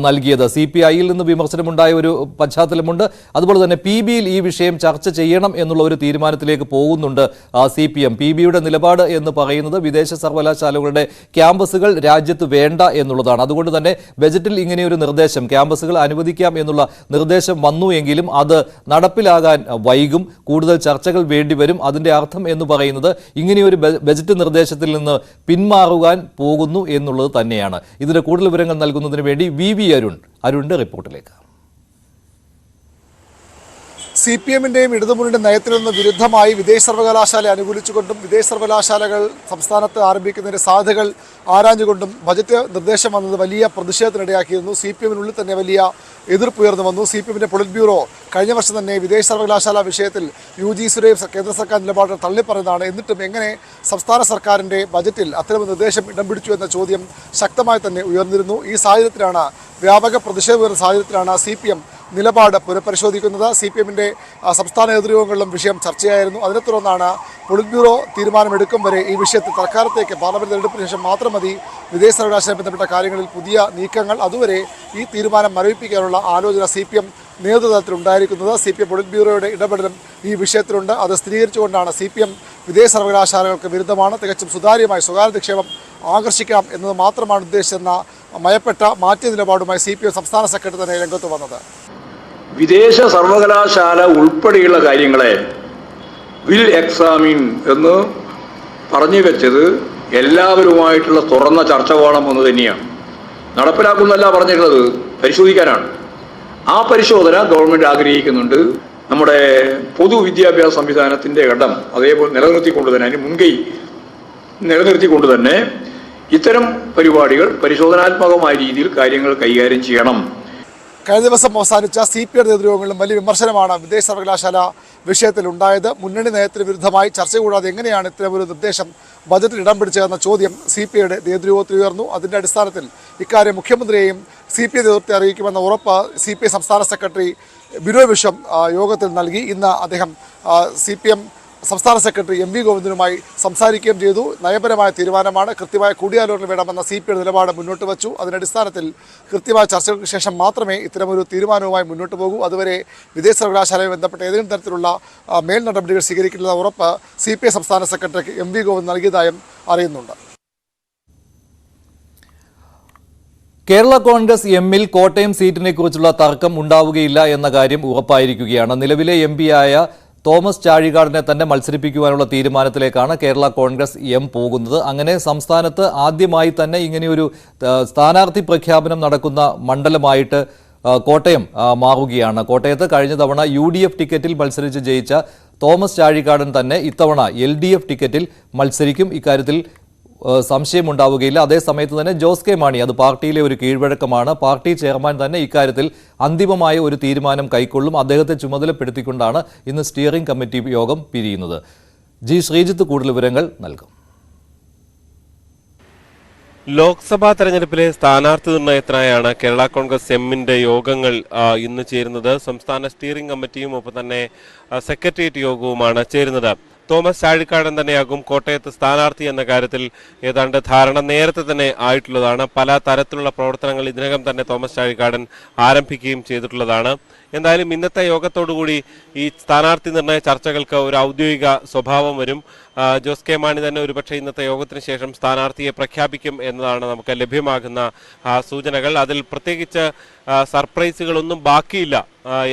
നൽകിയത്. CPI-യിൽ നിന്ന് വിമർശനമുണ്ടായ ഒരു പശ്ചാത്തലമുണ്ട്. അതുപോലെ തന്നെ PB-യിൽ ഈ വിഷയം ചർച്ച ചെയ്യണം എന്നുള്ള ഒരു തീരുമാനത്തിലേക്ക് പോകുന്നുണ്ട് CPM. PB-യുടെ നിലപാട് എന്ന് പറയുന്നത് വിദേശ സർവകലാശാലകളുടെ ക്യാമ്പസുകൾ രാജ്യത്ത് വേണ്ട എന്നുള്ളതാണ്. അതുകൊണ്ട് തന്നെ ബജറ്റിൽ ഇങ്ങനെയൊരു നിർദ്ദേശം ക്യാമ്പസുകൾ അനുവദിക്കാം എന്നുള്ള നിർദ്ദേശം വന്നു എങ്കിലും അത് നടപ്പിലാകാൻ വൈകും, കൂടുതൽ ചർച്ചകൾ വേണ്ടിവരും. അതിൻ്റെ അർത്ഥം എന്ന് പറയുന്നത് ഇങ്ങനെയൊരു ബജറ്റ് നിർദ്ദേശത്തിൽ നിന്ന് പിന്മാറുക പോകുന്നു എന്നുള്ളത് തന്നെയാണ്. ഇതിന്റെ കൂടുതൽ വിവരങ്ങൾ നൽകുന്നതിന് വേണ്ടി VV അരുണിന്റെ റിപ്പോർട്ടിലേക്ക്. CPM-ന്റെയും ഇടതുമുന്നണിയുടെ നയത്തിൽ നിന്ന് വിരുദ്ധമായി വിദേശ സർവകലാശാല അനുകൂലിച്ചുകൊണ്ടും വിദേശ സർവകലാശാലകൾ സംസ്ഥാനത്ത് ആരംഭിക്കുന്നതിന്റെ സാധ്യതകൾ ആരാഞ്ഞുകൊണ്ടും ബജറ്റ് നിർദ്ദേശം വന്നത് വലിയ പ്രതിഷേധത്തിനിടയാക്കിയിരുന്നു. CPM-നുള്ളിൽ തന്നെ വലിയ എതിർപ്പ് ഉയർന്നു വന്നു. CPM-ന്റെ പൊളിറ്റ് ബ്യൂറോ കഴിഞ്ഞ വർഷം തന്നെ വിദേശ സർവകലാശാല വിഷയത്തിൽ UGCയുടെയും കേന്ദ്ര സർക്കാർ നിലപാട് തള്ളിപ്പറയുന്നതാണ്. എന്നിട്ടും എങ്ങനെ സംസ്ഥാന സർക്കാരിൻ്റെ ബജറ്റിൽ അത്തരം നിർദ്ദേശം ഇടം പിടിച്ചു എന്ന ചോദ്യം ശക്തമായി തന്നെ ഉയർന്നിരുന്നു. ഈ സാഹചര്യത്തിലാണ് വ്യാപക പ്രതിഷേധം ഉയർന്ന സാഹചര്യത്തിലാണ് CPM നിലപാട് പുനഃപരിശോധിക്കുന്നത്. CPM-ന്റെ സംസ്ഥാന നേതൃയോഗങ്ങളിലും വിഷയം ചർച്ചയായിരുന്നു. അതിനെ തുടർന്നാണ് പൊളിറ്റ് ബ്യൂറോ തീരുമാനമെടുക്കും വരെ ഈ വിഷയത്തിൽ തൽക്കാലത്തേക്ക് പാർലമെന്റ് തെരഞ്ഞെടുപ്പിന് ശേഷം മാത്രം മതി വിദേശ സർവകലാശാല ബന്ധപ്പെട്ട കാര്യങ്ങളിൽ പുതിയ നീക്കങ്ങൾ, അതുവരെ ഈ തീരുമാനം മരവിപ്പിക്കാനുള്ള ആലോചന CPM നേതൃത്വത്തിൽ ഉണ്ടായിരിക്കുന്നത്. CPM പൊളിറ്റ് ബ്യൂറോയുടെ ഇടപെടലും ഈ വിഷയത്തിലുണ്ട്. അത് സ്ഥിരീകരിച്ചുകൊണ്ടാണ് CPM വിദേശ സർവകലാശാലകൾക്ക് വിരുദ്ധമാണ്, തികച്ചും സുതാര്യമായി സ്വകാര്യ നിക്ഷേപം ആകർഷിക്കാം എന്നത് മാത്രമാണ് ഉദ്ദേശിച്ചെന്ന മയപ്പെട്ട മാറ്റിയ നിലപാടുമായി CPM സംസ്ഥാന സെക്രട്ടറി തന്നെ രംഗത്ത് വന്നത്. വിദേശ സർവകലാശാല ഉൾപ്പെടെയുള്ള കാര്യങ്ങളെ വിൽ എക്സാമിൻ എന്ന് പറഞ്ഞു വെച്ചത് എല്ലാവരുമായിട്ടുള്ള തുറന്ന ചർച്ച വേണമെന്ന് തന്നെയാണ്. നടപ്പിലാക്കുന്നല്ല പറഞ്ഞിട്ടുള്ളത്, പരിശോധിക്കാനാണ്. ആ പരിശോധന ഗവൺമെൻറ് ആഗ്രഹിക്കുന്നുണ്ട്. നമ്മുടെ പൊതുവിദ്യാഭ്യാസ സംവിധാനത്തിൻ്റെ ഘട്ടം അതേപോലെ നിലനിർത്തിക്കൊണ്ട് തന്നെ, അതിന് മുൻകൈ നിലനിർത്തിക്കൊണ്ട് തന്നെ ഇത്തരം പരിപാടികൾ പരിശോധനാത്മകമായ രീതിയിൽ കാര്യങ്ങൾ കൈകാര്യം ചെയ്യണം. കഴിഞ്ഞ ദിവസം അവസാനിച്ച CPI നേതൃയോഗങ്ങളിലും വലിയ വിമർശനമാണ് വിദേശ സർവകലാശാല വിഷയത്തിൽ ഉണ്ടായത്. മുന്നണി നയത്തിന് വിരുദ്ധമായി ചർച്ച കൂടാതെ എങ്ങനെയാണ് ഇത്തരമൊരു നിർദ്ദേശം ബജറ്റിൽ ഇടം പിടിച്ചതെന്ന ചോദ്യം CPIയുടെ നേതൃയോഗത്തിൽ ഉയർന്നു. അതിൻ്റെ അടിസ്ഥാനത്തിൽ ഇക്കാര്യം മുഖ്യമന്ത്രിയെയും CPI നേതൃത്വത്തെ അറിയിക്കുമെന്ന ഉറപ്പ് CPI സംസ്ഥാന സെക്രട്ടറി ബിനോയ് വിശ്വം യോഗത്തിൽ നൽകി. ഇന്ന് അദ്ദേഹം CPM സംസ്ഥാന സെക്രട്ടറി MV ഗോവിന്ദനുമായി സംസാരിക്കുകയും ചെയ്തു. നയപരമായ തീരുമാനമാണ്, കൃത്യമായ കൂടിയാലോചന വേണമെന്ന CPI നിലപാട് മുന്നോട്ട് വച്ചു. അതിനടിസ്ഥാനത്തിൽ കൃത്യമായ ചർച്ചകൾക്ക് ശേഷം മാത്രമേ ഇത്തരമൊരു തീരുമാനവുമായി മുന്നോട്ട് പോകൂ. അതുവരെ വിദേശ സർവകലാശാലയുമായി ബന്ധപ്പെട്ട ഏതെങ്കിലും തരത്തിലുള്ള മേൽ നടപടികൾ സ്വീകരിക്കില്ലെന്ന ഉറപ്പ് CPI സംസ്ഥാന സെക്രട്ടറിക്ക് MV ഗോവിന്ദൻ നൽകിയതായും അറിയുന്നുണ്ട്. കേരള കോൺഗ്രസ് എമ്മിൽ കോട്ടയം സീറ്റിനെ കുറിച്ചുള്ള തർക്കം ഉണ്ടാവുകയില്ല എന്ന കാര്യം ഉറപ്പായിരിക്കുകയാണ്. നിലവിലെ MP-യായ തോമസ് ചാഴികാടനെ തന്നെ മത്സരിപ്പിക്കുവാനുള്ള തീരുമാനത്തിലേക്കാണ് കേരള കോൺഗ്രസ് എം പോകുന്നത്. അങ്ങനെ സംസ്ഥാനത്ത് ആദ്യമായി തന്നെ ഇങ്ങനെയൊരു സ്ഥാനാർത്ഥി പ്രഖ്യാപനം നടക്കുന്ന മണ്ഡലമായിട്ട് കോട്ടയം മാറുകയാണ്. കോട്ടയത്ത് കഴിഞ്ഞ തവണ UDF ടിക്കറ്റിൽ മത്സരിച്ച് ജയിച്ച തോമസ് ചാഴികാടൻ തന്നെ ഇത്തവണ LDF ടിക്കറ്റിൽ മത്സരിക്കും. ഇക്കാര്യത്തിൽ സംശയമുണ്ടാവുകയില്ല. അതേസമയത്ത് തന്നെ ജോസ് കെ മാണി, അത് പാർട്ടിയിലെ ഒരു കീഴ്വഴക്കമാണ്, പാർട്ടി ചെയർമാൻ തന്നെ ഇക്കാര്യത്തിൽ അന്തിമമായ ഒരു തീരുമാനം കൈക്കൊള്ളും. അദ്ദേഹത്തെ ചുമതലപ്പെടുത്തിക്കൊണ്ടാണ് ഇന്ന് സ്റ്റിയറിംഗ് കമ്മിറ്റി യോഗം പിരിയുന്നത്. ജി ശ്രീജിത്ത് കൂടുതൽ വിവരങ്ങൾ നൽകും. ലോക്സഭാ തെരഞ്ഞെടുപ്പിലെ സ്ഥാനാർത്ഥി നിർണയത്തിനായാണ് കേരള കോൺഗ്രസ് എമ്മിന്റെ യോഗങ്ങൾ ഇന്ന് ചേരുന്നത്. സംസ്ഥാന സ്റ്റിയറിംഗ് കമ്മിറ്റിയും ഒപ്പം തന്നെ സെക്രട്ടേറിയറ്റ് യോഗവുമാണ് ചേരുന്നത്. തോമസ് ചാഴികാടൻ തന്നെയാകും കോട്ടയത്ത് സ്ഥാനാർത്ഥി എന്ന കാര്യത്തിൽ ഏതാണ്ട് ധാരണ നേരത്തെ തന്നെ ആയിട്ടുള്ളതാണ്. പല തരത്തിലുള്ള പ്രവർത്തനങ്ങൾ ഇതിനകം തന്നെ തോമസ് ചാഴികാടൻ ആരംഭിക്കുകയും ചെയ്തിട്ടുള്ളതാണ്. എന്തായാലും ഇന്നത്തെ യോഗത്തോടുകൂടി ഈ സ്ഥാനാർത്ഥി നിർണയ ചർച്ചകൾക്ക് ഒരു ഔദ്യോഗിക സ്വഭാവം വരും. ജോസ് കെ മാണി തന്നെ ഒരുപക്ഷെ ഇന്നത്തെ യോഗത്തിന് ശേഷം സ്ഥാനാർത്ഥിയെ പ്രഖ്യാപിക്കും എന്നതാണ് നമുക്ക് ലഭ്യമാകുന്ന സൂചനകൾ. അതിൽ പ്രത്യേകിച്ച് സർപ്രൈസുകളൊന്നും ബാക്കിയില്ല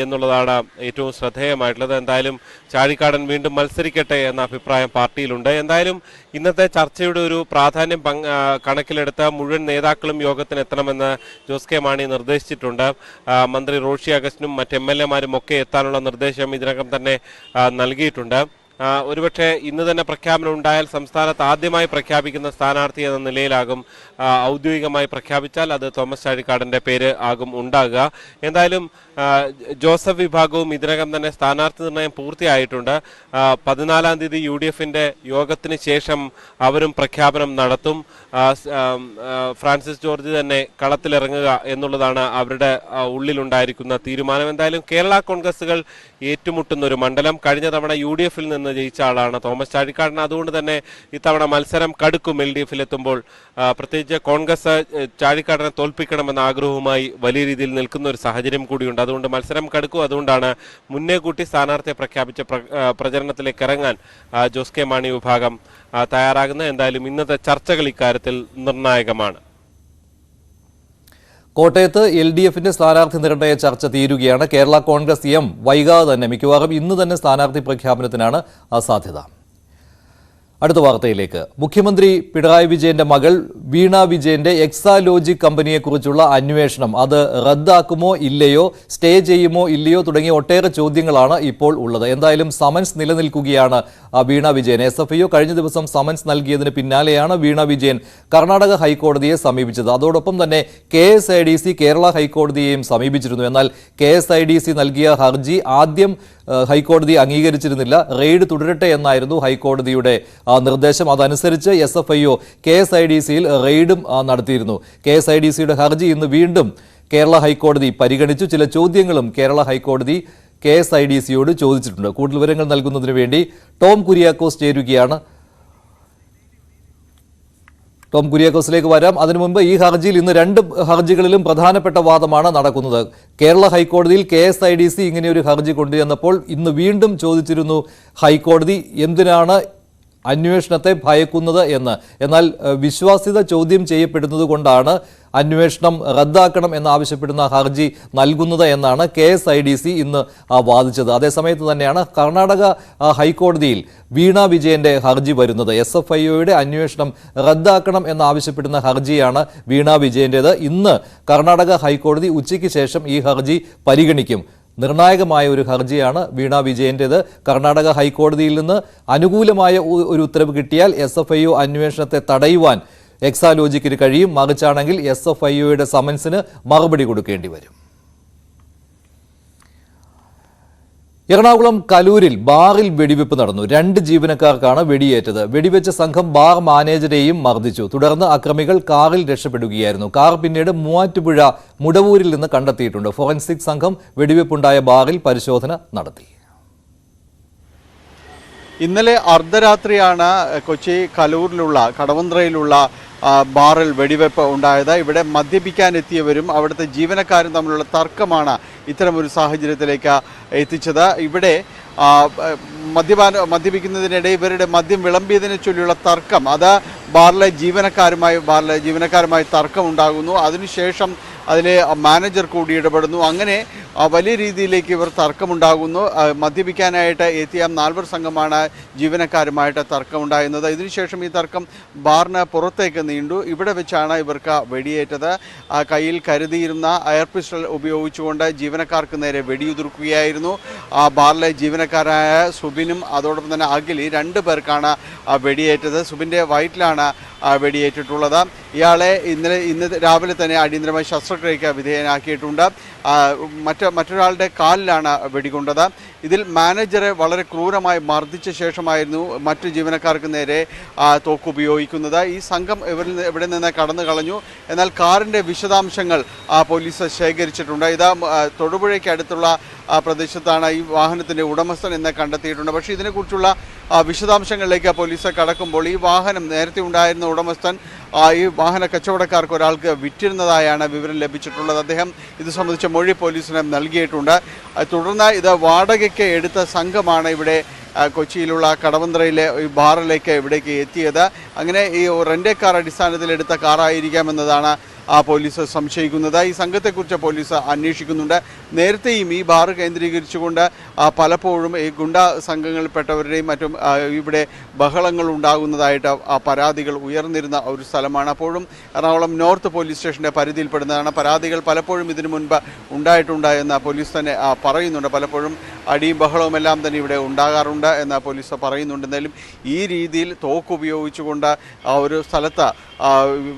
എന്നുള്ളതാണ് ഏറ്റവും ശ്രദ്ധേയമായിട്ടുള്ളത്. എന്തായാലും ചാഴികാടൻ വീണ്ടും മത്സരിക്കട്ടെ എന്ന അഭിപ്രായം പാർട്ടിയിലുണ്ട്. എന്തായാലും ഇന്നത്തെ ചർച്ചയുടെ ഒരു പ്രാധാന്യം കണക്കിലെടുത്ത് മുഴുവൻ നേതാക്കളും യോഗത്തിന് എത്തണമെന്ന് ജോസ് കെ മാണി നിർദ്ദേശിച്ചിട്ടുണ്ട്. മന്ത്രി റോഷി അഗസ്റ്റിനും മറ്റ് MLA-മാരും ഒക്കെ എത്താനുള്ള നിർദ്ദേശം ഇതിനകം തന്നെ നൽകിയിട്ടുണ്ട്. ഒരുപക്ഷെ ഇന്ന് തന്നെ പ്രഖ്യാപനം ഉണ്ടായാൽ സംസ്ഥാനത്ത് ആദ്യമായി പ്രഖ്യാപിക്കുന്ന സ്ഥാനാർത്ഥി എന്ന നിലയിലാകും ഔദ്യോഗികമായി പ്രഖ്യാപിച്ചാൽ അത് തോമസ് ചാഴികാടന്റെ പേര് ആകും ഉണ്ടാകുക. എന്തായാലും ജോസഫ് വിഭാഗവും ഇതിനകം തന്നെ സ്ഥാനാർത്ഥി നിർണയം പൂർത്തിയായിട്ടുണ്ട്. 14-ാം തീയതി UDF-ന്റെ യോഗത്തിന് ശേഷം അവരും പ്രഖ്യാപനം നടത്തും. ഫ്രാൻസിസ് ജോർജ് തന്നെ കളത്തിലിറങ്ങുക എന്നുള്ളതാണ് അവരുടെ ഉള്ളിലുണ്ടായിരിക്കുന്ന തീരുമാനം. എന്തായാലും കേരള കോൺഗ്രസുകൾ ഏറ്റുമുട്ടുന്ന ഒരു മണ്ഡലം. കഴിഞ്ഞ തവണ UDF-ൽ നിന്ന് ജയിച്ച ആളാണ് തോമസ് ചാഴികാടൻ. അതുകൊണ്ട് തന്നെ ഇത്തവണ മത്സരം കടുക്കും. LDF-ൽ എത്തുമ്പോൾ പ്രത്യേകിച്ച് കോൺഗ്രസ് ചാഴികാടനെ തോൽപ്പിക്കണമെന്ന ആഗ്രഹവുമായി വലിയ രീതിയിൽ നിൽക്കുന്ന ഒരു സാഹചര്യം കൂടിയുണ്ട്. അതുകൊണ്ട് മത്സരം കടുക്കും. അതുകൊണ്ടാണ് മുന്നേ കൂട്ടി സ്ഥാനാർത്ഥിയെ പ്രഖ്യാപിച്ച പ്രചരണത്തിലേക്ക് ഇറങ്ങാൻ ജോസ് കെ മാണി വിഭാഗം തയ്യാറാകുന്നത്. എന്തായാലും ഇന്നത്തെ ചർച്ചകൾ ഇക്കാര്യത്തിൽ നിർണായകമാണ്. കോട്ടയത്ത് LDF-ന്റെ സ്ഥാനാർത്ഥി നിർണയ ചർച്ച തീരുകയാണ്. കേരള കോൺഗ്രസ് എം വൈകാതെ തന്നെ, മിക്കവാറും ഇന്ന് തന്നെ സ്ഥാനാർത്ഥി പ്രഖ്യാപനത്തിനാണ് സാധ്യത. അടുത്ത വാർത്തയിലേക്ക്. മുഖ്യമന്ത്രി പിണറായി വിജയന്റെ മകൾ വീണ വിജയന്റെ എക്സാലോജിക് കമ്പനിയെക്കുറിച്ചുള്ള അന്വേഷണം അത് റദ്ദാക്കുമോ ഇല്ലയോ, സ്റ്റേ ചെയ്യുമോ ഇല്ലയോ തുടങ്ങിയ ഒട്ടേറെ ചോദ്യങ്ങളാണ് ഇപ്പോൾ ഉള്ളത്. എന്തായാലും സമൻസ് നിലനിൽക്കുകയാണ് വീണ വിജയൻ. SFIO കഴിഞ്ഞ ദിവസം സമൻസ് നൽകിയതിന് പിന്നാലെയാണ് വീണ വിജയൻ കർണാടക ഹൈക്കോടതിയെ സമീപിച്ചത്. അതോടൊപ്പം തന്നെ KSIDC കേരള ഹൈക്കോടതിയെയും സമീപിച്ചിരുന്നു. എന്നാൽ KSIDC നൽകിയ ഹർജി ആദ്യം ഹൈക്കോടതി അംഗീകരിച്ചിരുന്നില്ല. റെയ്ഡ് തുടരട്ടെ എന്നായിരുന്നു ഹൈക്കോടതിയുടെ നിർദ്ദേശം. അതനുസരിച്ച് SFIO KSIDC-യിൽ റെയ്ഡും നടത്തിയിരുന്നു. KSIDC-യുടെ ഹർജി ഇന്ന് വീണ്ടും കേരള ഹൈക്കോടതി പരിഗണിച്ചു. ചില ചോദ്യങ്ങളും കേരള ഹൈക്കോടതി KSIDC-യോട് ചോദിച്ചിട്ടുണ്ട്. കൂടുതൽ വിവരങ്ങൾ നൽകുന്നതിന് വേണ്ടി ടോം കുര്യാക്കോസ് ചേരുകയാണ്. ടോം കുര്യാക്കോസിലേക്ക് വരാം. അതിനു മുമ്പ് ഈ ഹർജിയിൽ ഇന്ന് രണ്ട് ഹർജികളിലും പ്രധാനപ്പെട്ട വാദമാണ് നടക്കുന്നത്. കേരള ഹൈക്കോടതിയിൽ KSIDC ഇങ്ങനെയൊരു ഹർജി കൊണ്ടുവന്നപ്പോൾ ഇന്ന് വീണ്ടും ചോദിച്ചിരുന്നു ഹൈക്കോടതി എന്തിനാണ് അന്വേഷണത്തെ ഭയക്കുന്നത് എന്ന്. എന്നാൽ വിശ്വാസ്യത ചോദ്യം ചെയ്യപ്പെടുന്നത് കൊണ്ടാണ് അന്വേഷണം റദ്ദാക്കണം എന്നാവശ്യപ്പെടുന്ന ഹർജി നൽകുന്നത് എന്നാണ് KSIDC ഇന്ന് വാദിച്ചത്. അതേസമയത്ത് തന്നെയാണ് കർണാടക ഹൈക്കോടതിയിൽ വീണ വിജയന്റെ ഹർജി വരുന്നത്. SFIOയുടെ അന്വേഷണം റദ്ദാക്കണം എന്നാവശ്യപ്പെടുന്ന ഹർജിയാണ് വീണ വിജയന്റേത്. ഇന്ന് കർണാടക ഹൈക്കോടതി ഉച്ചയ്ക്ക് ശേഷം ഈ ഹർജി പരിഗണിക്കും. നിർണായകമായ ഒരു ഹർജിയാണ് വീണ വിജയന്റേത്. കർണാടക ഹൈക്കോടതിയിൽ നിന്ന് അനുകൂലമായ ഒരു ഉത്തരവ് കിട്ടിയാൽ SFIO അന്വേഷണത്തെ തടയുവാൻ എക്സാലോജിക്കിന് കഴിയും, മറിച്ചാണെങ്കിൽ SFIOയുടെ സമൻസിന് മറുപടി കൊടുക്കേണ്ടി വരും. എറണാകുളം കലൂരിൽ ബാറിൽ വെടിവെപ്പ് നടന്നു. 2 ജീവനക്കാർക്കാണ് വെടിയേറ്റത്. വെടിവെച്ച സംഘം ബാർ മാനേജരെയും മർദ്ദിച്ചു. തുടർന്ന് അക്രമികൾ കാറിൽ രക്ഷപ്പെടുകയായിരുന്നു. കാർ പിന്നീട് മൂവാറ്റുപുഴ മുടവൂരിൽ നിന്ന് കണ്ടെത്തിയിട്ടുണ്ട്. ഫോറൻസിക് സംഘം വെടിവെപ്പുണ്ടായ ബാറിൽ പരിശോധന നടത്തി. ഇന്നലെ അർദ്ധരാത്രിയാണ് കൊച്ചി കലൂരിലുള്ള കടവന്ത്രയിലുള്ള ബാറിൽ വെടിവെപ്പ് ഉണ്ടായത്. ഇവിടെ മദ്യപിക്കാനെത്തിയവരും അവിടുത്തെ ജീവനക്കാരും തമ്മിലുള്ള തർക്കമാണ് ഇത്തരമൊരു സാഹചര്യത്തിലേക്ക് എത്തിച്ചത്. ഇവിടെ മദ്യപിക്കുന്നതിനിടെ ഇവരുടെ മദ്യം വിളമ്പിയതിനെ ചൊല്ലിയുള്ള തർക്കം, അത് ബാറിലെ ജീവനക്കാരുമായി തർക്കം ഉണ്ടാകുന്നു. അതിനുശേഷം അതിലെ മാനേജർ കൂടി ഇടപെടുന്നു. അങ്ങനെ വലിയ രീതിയിലേക്ക് ഇവർ തർക്കമുണ്ടാകുന്നു. മദ്യപിക്കാനായിട്ട് എത്തിയ 4 സംഘമാണ് ജീവനക്കാരുമായിട്ട് തർക്കമുണ്ടാകുന്നത്. ഇതിനുശേഷം ഈ തർക്കം ബാറിന് പുറത്തേക്ക് നീണ്ടു. ഇവിടെ വെച്ചാണ് ഇവർക്ക് വെടിയേറ്റത്. കയ്യിൽ കരുതിയിരുന്ന എയർ പിസ്റ്റൾ ഉപയോഗിച്ചുകൊണ്ട് ജീവനക്കാർക്ക് നേരെ വെടിയുതിർക്കുകയായിരുന്നു. ബാറിലെ ജീവനക്കാരായ സുബിനും അതോടൊപ്പം തന്നെ അഖിലി 2 പേർക്കാണ് വെടിയേറ്റത്. സുബിൻ്റെ വയറ്റിലാണ് വെടിയേറ്റിട്ടുള്ളത്. ഇയാളെ ഇന്ന് രാവിലെ തന്നെ അടിയന്തരമായി ശസ്ത്രക്രിയയ്ക്ക് വിധേയനാക്കിയിട്ടുണ്ട്. മറ്റൊരാളുടെ കാലിലാണ് വെടികൊണ്ടത്. ഇതിൽ മാനേജറെ വളരെ ക്രൂരമായി മർദ്ദിച്ച ശേഷമായിരുന്നു മറ്റു ജീവനക്കാർക്ക് നേരെ തോക്ക് ഉപയോഗിക്കുന്നത്. ഈ സംഘം ഇവിടെ നിന്ന് കടന്നു കളഞ്ഞു. എന്നാൽ കാറിൻ്റെ വിശദാംശങ്ങൾ പോലീസ് ശേഖരിച്ചിട്ടുണ്ട്. ഇത് തൊടുപുഴയ്ക്ക് അടുത്തുള്ള പ്രദേശത്താണ് ഈ വാഹനത്തിൻ്റെ ഉടമസ്ഥൻ എന്ന് കണ്ടെത്തിയിട്ടുണ്ട്. പക്ഷേ ഇതിനെക്കുറിച്ചുള്ള വിശദാംശങ്ങളിലേക്ക് പോലീസ് കടക്കുമ്പോൾ ഈ വാഹനം നേരത്തെ ഉണ്ടായിരുന്ന ഉടമസ്ഥൻ ഈ വാഹന കച്ചവടക്കാർക്ക് ഒരാൾക്ക് വിറ്റിരുന്നതായാണ് വിവരം ലഭിച്ചിട്ടുള്ളത്. അദ്ദേഹം ഇത് സംബന്ധിച്ച മൊഴി പോലീസിന് നൽകിയിട്ടുണ്ട്. തുടർന്ന് ഇത് വാടകയ്ക്ക് എടുത്ത സംഘമാണ് ഇവിടെ കൊച്ചിയിലുള്ള കടവന്ത്രയിലെ ഈ ബാറിലേക്ക് ഇവിടേക്ക് എത്തിയത്. അങ്ങനെ ഈ റെൻ്റ് കാർ അടിസ്ഥാനത്തിൽ എടുത്ത കാറായിരിക്കാമെന്നതാണ് പോലീസ് സംശയിക്കുന്നത്. ഈ സംഘത്തെക്കുറിച്ച് പോലീസ് അന്വേഷിക്കുന്നുണ്ട്. നേരത്തെയും ഈ ബാർ കേന്ദ്രീകരിച്ചുകൊണ്ട് പലപ്പോഴും ഈ ഗുണ്ടാ സംഘങ്ങളിൽപ്പെട്ടവരുടെയും മറ്റും ഇവിടെ ബഹളങ്ങൾ ഉണ്ടാകുന്നതായിട്ട് പരാതികൾ ഉയർന്നിരുന്ന ഒരു സ്ഥലമാണ്. അപ്പോഴും എറണാകുളം നോർത്ത് പോലീസ് സ്റ്റേഷൻ്റെ പരിധിയിൽപ്പെടുന്നതാണ്. പരാതികൾ പലപ്പോഴും ഇതിനു മുൻപ് ഉണ്ടായിട്ടുണ്ട് എന്ന് പോലീസ് തന്നെ പറയുന്നുണ്ട്. പലപ്പോഴും അടിയും ബഹളവും എല്ലാം തന്നെ ഇവിടെ ഉണ്ടാകാറുണ്ട് എന്ന് പോലീസ് പറയുന്നുണ്ട്. എന്തായാലും ഈ രീതിയിൽ തോക്ക് ഉപയോഗിച്ചുകൊണ്ട് ഒരു സ്ഥലത്ത്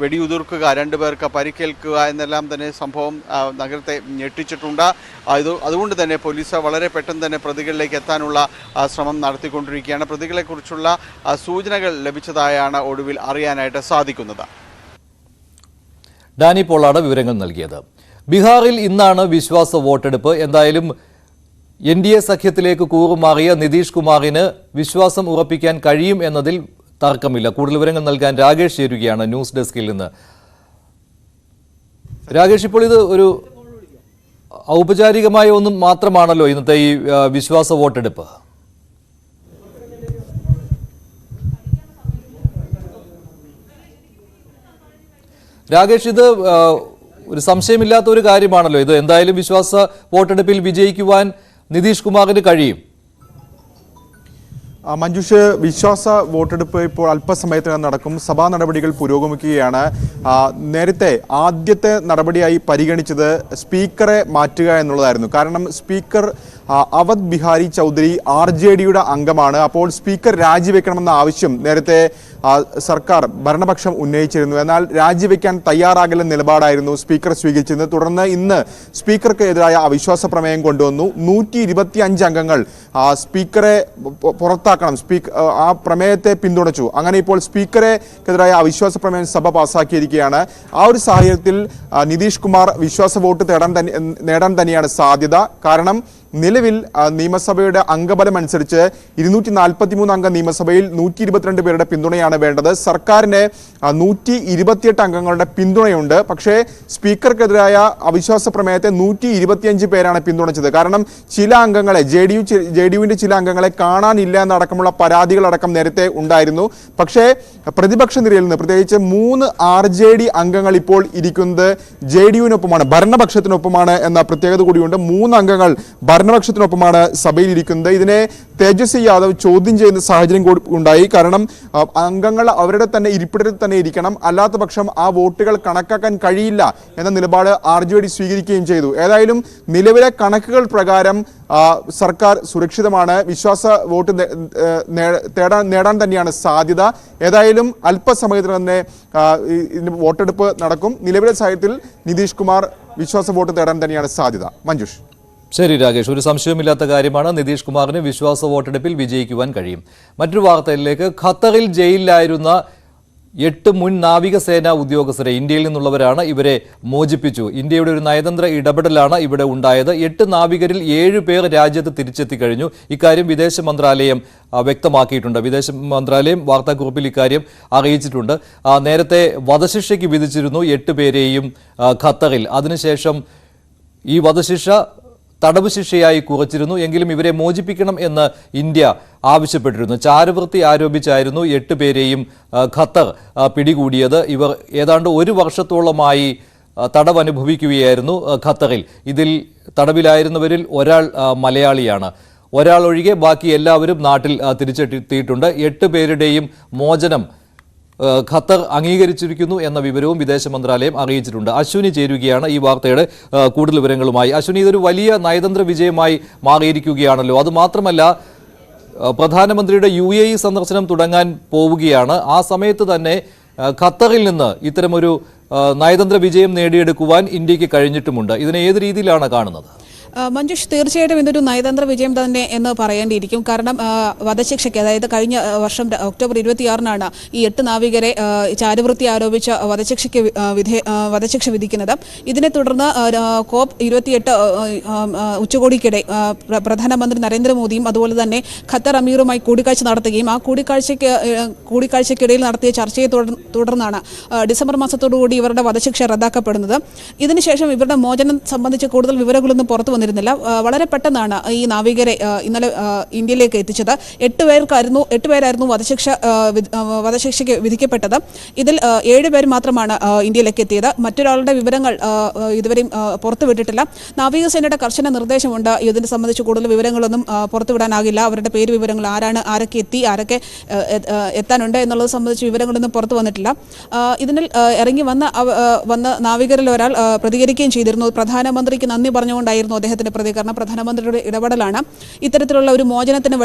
വെടിയുതിർക്കുക, 2 പേർക്ക് പരിക്കേൽക്കുക എന്നെല്ലാം തന്നെ സംഭവം നഗരത്തെ ഞെട്ടിച്ചിട്ടുണ്ട്. അതുകൊണ്ട് തന്നെ പോലീസ് വളരെ പെട്ടെന്ന് തന്നെ പ്രതികളിലേക്ക് എത്താനുള്ള ശ്രമം നടത്തിക്കൊണ്ടിരിക്കുകയാണ്. പ്രതികളെക്കുറിച്ചുള്ള സൂചനകൾ ലഭിച്ചതായാണ് ഒടുവിൽ അറിയാനായിട്ട് സാധിക്കുന്നത്. ഡാനി പോളാണ് വിവരങ്ങൾ നൽകിയത്. ബീഹാറിൽ ഇന്നാണ് വിശ്വാസ വോട്ടെടുപ്പ്. എന്തായാലും NDA സഖ്യത്തിലേക്ക് കൂറുമാറിയ നിതീഷ് കുമാറിന് വിശ്വാസം ഉറപ്പിക്കാൻ കഴിയും എന്നതിൽ തർക്കമില്ല. കൂടുതൽ വിവരങ്ങൾ നൽകാൻ രാകേഷ് ചേരുകയാണ് ന്യൂസ് ഡെസ്കിൽ നിന്ന്. രാകേഷ്, ഇപ്പോൾ ഇത് ഒരു ഔപചാരികമായ ഒന്നും മാത്രമാണല്ലോ ഇന്നത്തെ ഈ വിശ്വാസ വോട്ടെടുപ്പ്. രാകേഷ്, ഇത് ഒരു സംശയമില്ലാത്ത ഒരു കാര്യമാണല്ലോ. ഇത് എന്തായാലും വിശ്വാസ വോട്ടെടുപ്പിൽ വിജയിക്കുവാൻ നിതീഷ് കുമാറിന് കഴിയും. മഞ്ജുഷ്, വിശ്വാസ വോട്ടെടുപ്പ് ഇപ്പോൾ അല്പസമയത്തിനകം നടക്കും. സഭാ നടപടികൾ പുരോഗമിക്കുകയാണ്. നേരത്തെ ആദ്യത്തെ നടപടിയായി പരിഗണിച്ചത് സ്പീക്കറെ മാറ്റുക എന്നുള്ളതായിരുന്നു. കാരണം സ്പീക്കർ അവധ് ബിഹാരി ചൗധരി RJDയുടെ അംഗമാണ്. അപ്പോൾ സ്പീക്കർ രാജിവെക്കണമെന്ന ആവശ്യം നേരത്തെ സർക്കാർ ഭരണപക്ഷം ഉന്നയിച്ചിരുന്നു. എന്നാൽ രാജിവെക്കാൻ തയ്യാറാകലെന്ന നിലപാടായിരുന്നു സ്പീക്കർ സ്വീകരിച്ചിരുന്നത്. തുടർന്ന് ഇന്ന് സ്പീക്കർക്ക് എതിരായ അവിശ്വാസ പ്രമേയം കൊണ്ടുവന്നു. 125 അംഗങ്ങൾ സ്പീക്കറെ പുറത്താക്കണം, ആ പ്രമേയത്തെ പിന്തുണച്ചു. അങ്ങനെ ഇപ്പോൾ സ്പീക്കറെതിരായ അവിശ്വാസ പ്രമേയം സഭ പാസാക്കിയിരിക്കുകയാണ്. ആ ഒരു സാഹചര്യത്തിൽ നിതീഷ് കുമാർ വിശ്വാസ വോട്ട് നേടാൻ തന്നെയാണ് സാധ്യത. കാരണം നിലവിൽ നിയമസഭയുടെ അംഗബലം അനുസരിച്ച് 243 അംഗ നിയമസഭയിൽ 122 പേരുടെ പിന്തുണയാണ് വേണ്ടത്. സർക്കാരിന് 128 അംഗങ്ങളുടെ പിന്തുണയുണ്ട്. പക്ഷേ സ്പീക്കർക്കെതിരായ അവിശ്വാസ പ്രമേയത്തെ 125 പേരാണ് പിന്തുണച്ചത്. കാരണം ചില അംഗങ്ങളെ JDUവിൻ്റെ ചില അംഗങ്ങളെ കാണാനില്ല എന്നടക്കമുള്ള പരാതികളടക്കം നേരത്തെ ഉണ്ടായിരുന്നു. പക്ഷേ പ്രതിപക്ഷ നിരയിൽ നിന്ന് പ്രത്യേകിച്ച് 3 RJD അംഗങ്ങൾ ഇപ്പോൾ ഇരിക്കുന്നത് JDUവിനൊപ്പമാണ്, ഭരണപക്ഷത്തിനൊപ്പമാണ് എന്ന പ്രത്യേകത കൂടിയുണ്ട്. 3 അംഗങ്ങൾ ഭരണപക്ഷത്തിനൊപ്പമാണ് സഭയിൽ ഇരിക്കുന്നത്. ഇതിനെ തേജസ്വി യാദവ് ചോദ്യം ചെയ്യുന്ന സാഹചര്യം കൂടി ഉണ്ടായി. കാരണം അംഗങ്ങൾ അവരുടെ തന്നെ ഇരിപ്പിടത്തിൽ തന്നെ ഇരിക്കണം, അല്ലാത്ത പക്ഷം ആ വോട്ടുകൾ കണക്കാക്കാൻ കഴിയില്ല എന്ന നിലപാട് RJD സ്വീകരിക്കുകയും ചെയ്തു. ഏതായാലും നിലവിലെ കണക്കുകൾ പ്രകാരം സർക്കാർ സുരക്ഷിതമാണ്. വിശ്വാസ വോട്ട് നേടാൻ തന്നെയാണ് സാധ്യത. ഏതായാലും അല്പസമയത്തിന് തന്നെ വോട്ടെടുപ്പ് നടക്കും. നിലവിലെ സാഹചര്യത്തിൽ നിതീഷ് കുമാർ വിശ്വാസ വോട്ട് നേടാൻ തന്നെയാണ് സാധ്യത. മഞ്ജുഷ്. ശരി രാകേഷ്, ഒരു സംശയമില്ലാത്ത കാര്യമാണ്, നിതീഷ് കുമാറിന് വിശ്വാസ വോട്ടെടുപ്പിൽ വിജയിക്കുവാൻ കഴിയും. മറ്റൊരു വാർത്തയിലേക്ക്, ഖത്തറിൽ ജയിലിലായിരുന്ന 8 മുൻ നാവികസേനാ ഉദ്യോഗസ്ഥരെ, ഇന്ത്യയിൽ നിന്നുള്ളവരാണ്, ഇവരെ മോചിപ്പിച്ചു. ഇന്ത്യയുടെ ഒരു നയതന്ത്ര ഇടപെടലാണ് ഇവിടെ ഉണ്ടായത്. 8 നാവികരിൽ 7 പേർ രാജ്യത്ത് തിരിച്ചെത്തി കഴിഞ്ഞു. ഇക്കാര്യം വിദേശ മന്ത്രാലയം വ്യക്തമാക്കിയിട്ടുണ്ട്. വിദേശ മന്ത്രാലയം വാർത്താക്കുറിപ്പിൽ ഇക്കാര്യം അറിയിച്ചിട്ടുണ്ട്. നേരത്തെ വധശിക്ഷയ്ക്ക് വിധിച്ചിരുന്നു 8 പേരെയും ഖത്തറിൽ. അതിനുശേഷം ഈ വധശിക്ഷ തടവ് ശിക്ഷയായി കുറച്ചിരുന്നു. എങ്കിലും ഇവരെ മോചിപ്പിക്കണം എന്ന് ഇന്ത്യ ആവശ്യപ്പെട്ടിരുന്നു. ചാരവൃത്തി ആരോപിച്ചായിരുന്നു 8 പേരെയും ഖത്തർ പിടികൂടിയത്. ഇവർ ഏതാണ്ട് 1 വർഷത്തോളമായി തടവ് അനുഭവിക്കുകയായിരുന്നു ഖത്തറിൽ. ഇതിൽ തടവിലായിരുന്നവരിൽ ഒരാൾ മലയാളിയാണ്. ഒരാൾ ഒഴികെ ബാക്കി എല്ലാവരും നാട്ടിൽ തിരിച്ചെത്തിയിട്ടുണ്ട്. 8 പേരുടെയും മോചനം ഖത്തർ അംഗീകരിച്ചിരിക്കുന്നു എന്ന വിവരവും വിദേശ മന്ത്രാലയം അറിയിച്ചിട്ടുണ്ട്. അശ്വിനി ചേരുകയാണ് ഈ വാർത്തയുടെ കൂടുതൽ വിവരങ്ങളുമായി. അശ്വിനി, ഇതൊരു വലിയ നയതന്ത്ര വിജയമായി മാറിയിരിക്കുകയാണല്ലോ. അതുമാത്രമല്ല, പ്രധാനമന്ത്രിയുടെ UAE സന്ദർശനം തുടങ്ങാൻ പോവുകയാണ്. ആ സമയത്ത് തന്നെ ഖത്തറിൽ നിന്ന് ഇത്തരമൊരു നയതന്ത്ര വിജയം നേടിയെടുക്കുവാൻ ഇന്ത്യക്ക് കഴിഞ്ഞിട്ടുമുണ്ട്. ഇതിനെ ഏത് രീതിയിലാണ് കാണുന്നത്? മഞ്ജുഷ്, തീർച്ചയായിട്ടും ഇതൊരു നയതന്ത്ര വിജയം തന്നെ എന്ന് പറയേണ്ടിയിരിക്കും. കാരണം വധശിക്ഷയ്ക്ക്, അതായത് കഴിഞ്ഞ വർഷം ഒക്ടോബർ 26-നാണ് ഈ 8 നാവികരെ ചാരവൃത്തി ആരോപിച്ച വധശിക്ഷ വിധിക്കുന്നത്. ഇതിനെ തുടർന്ന് COP28 ഉച്ചകോടിക്കിടെ പ്രധാനമന്ത്രി നരേന്ദ്രമോദിയും അതുപോലെ തന്നെ ഖത്തർ അമീറുമായി കൂടിക്കാഴ്ച നടത്തുകയും ആ കൂടിക്കാഴ്ചയ്ക്കിടയിൽ നടത്തിയ ചർച്ചയെ തുടർന്നാണ് ഡിസംബർ മാസത്തോടുകൂടി ഇവരുടെ വധശിക്ഷ റദ്ദാക്കപ്പെടുന്നത്. ഇതിനുശേഷം ഇവരുടെ മോചനം സംബന്ധിച്ച് കൂടുതൽ വിവരങ്ങളൊന്നും പുറത്തു വന്നിരുന്നില്ല. വളരെ പെട്ടെന്നാണ് ഈ നാവികരെ ഇന്നലെ ഇന്ത്യയിലേക്ക് എത്തിച്ചത്. 8 പേരായിരുന്നു വധശിക്ഷയ്ക്ക് വിധിക്കപ്പെട്ടത്. ഇതിൽ 7 പേർ മാത്രമാണ് ഇന്ത്യയിലേക്ക് എത്തിയത്. മറ്റൊരാളുടെ വിവരങ്ങൾ ഇതുവരെയും പുറത്തുവിട്ടിട്ടില്ല. നാവികസേനയുടെ കർശന നിർദ്ദേശമുണ്ട് ഇതിനെ സംബന്ധിച്ച് കൂടുതൽ വിവരങ്ങളൊന്നും പുറത്തുവിടാനാകില്ല. അവരുടെ പേര് വിവരങ്ങൾ, ആരൊക്കെ എത്തി, ആരൊക്കെ എത്താനുണ്ട് എന്നുള്ളത് സംബന്ധിച്ച് വിവരങ്ങളൊന്നും പുറത്തു വന്നിട്ടില്ല. ഇതിൽ ഇറങ്ങി വന്ന നാവികരിൽ ഒരാൾ പ്രതികരിക്കുകയും ചെയ്തിരുന്നു. പ്രധാനമന്ത്രിക്ക് നന്ദി പറഞ്ഞുകൊണ്ടായിരുന്നു അദ്ദേഹത്തിന്റെ പ്രതികരണം. പ്രധാനമന്ത്രിയുടെ ഇടപെടലാണ് ഇത്തരത്തിലുള്ള ഒരു മോചനത്തിന്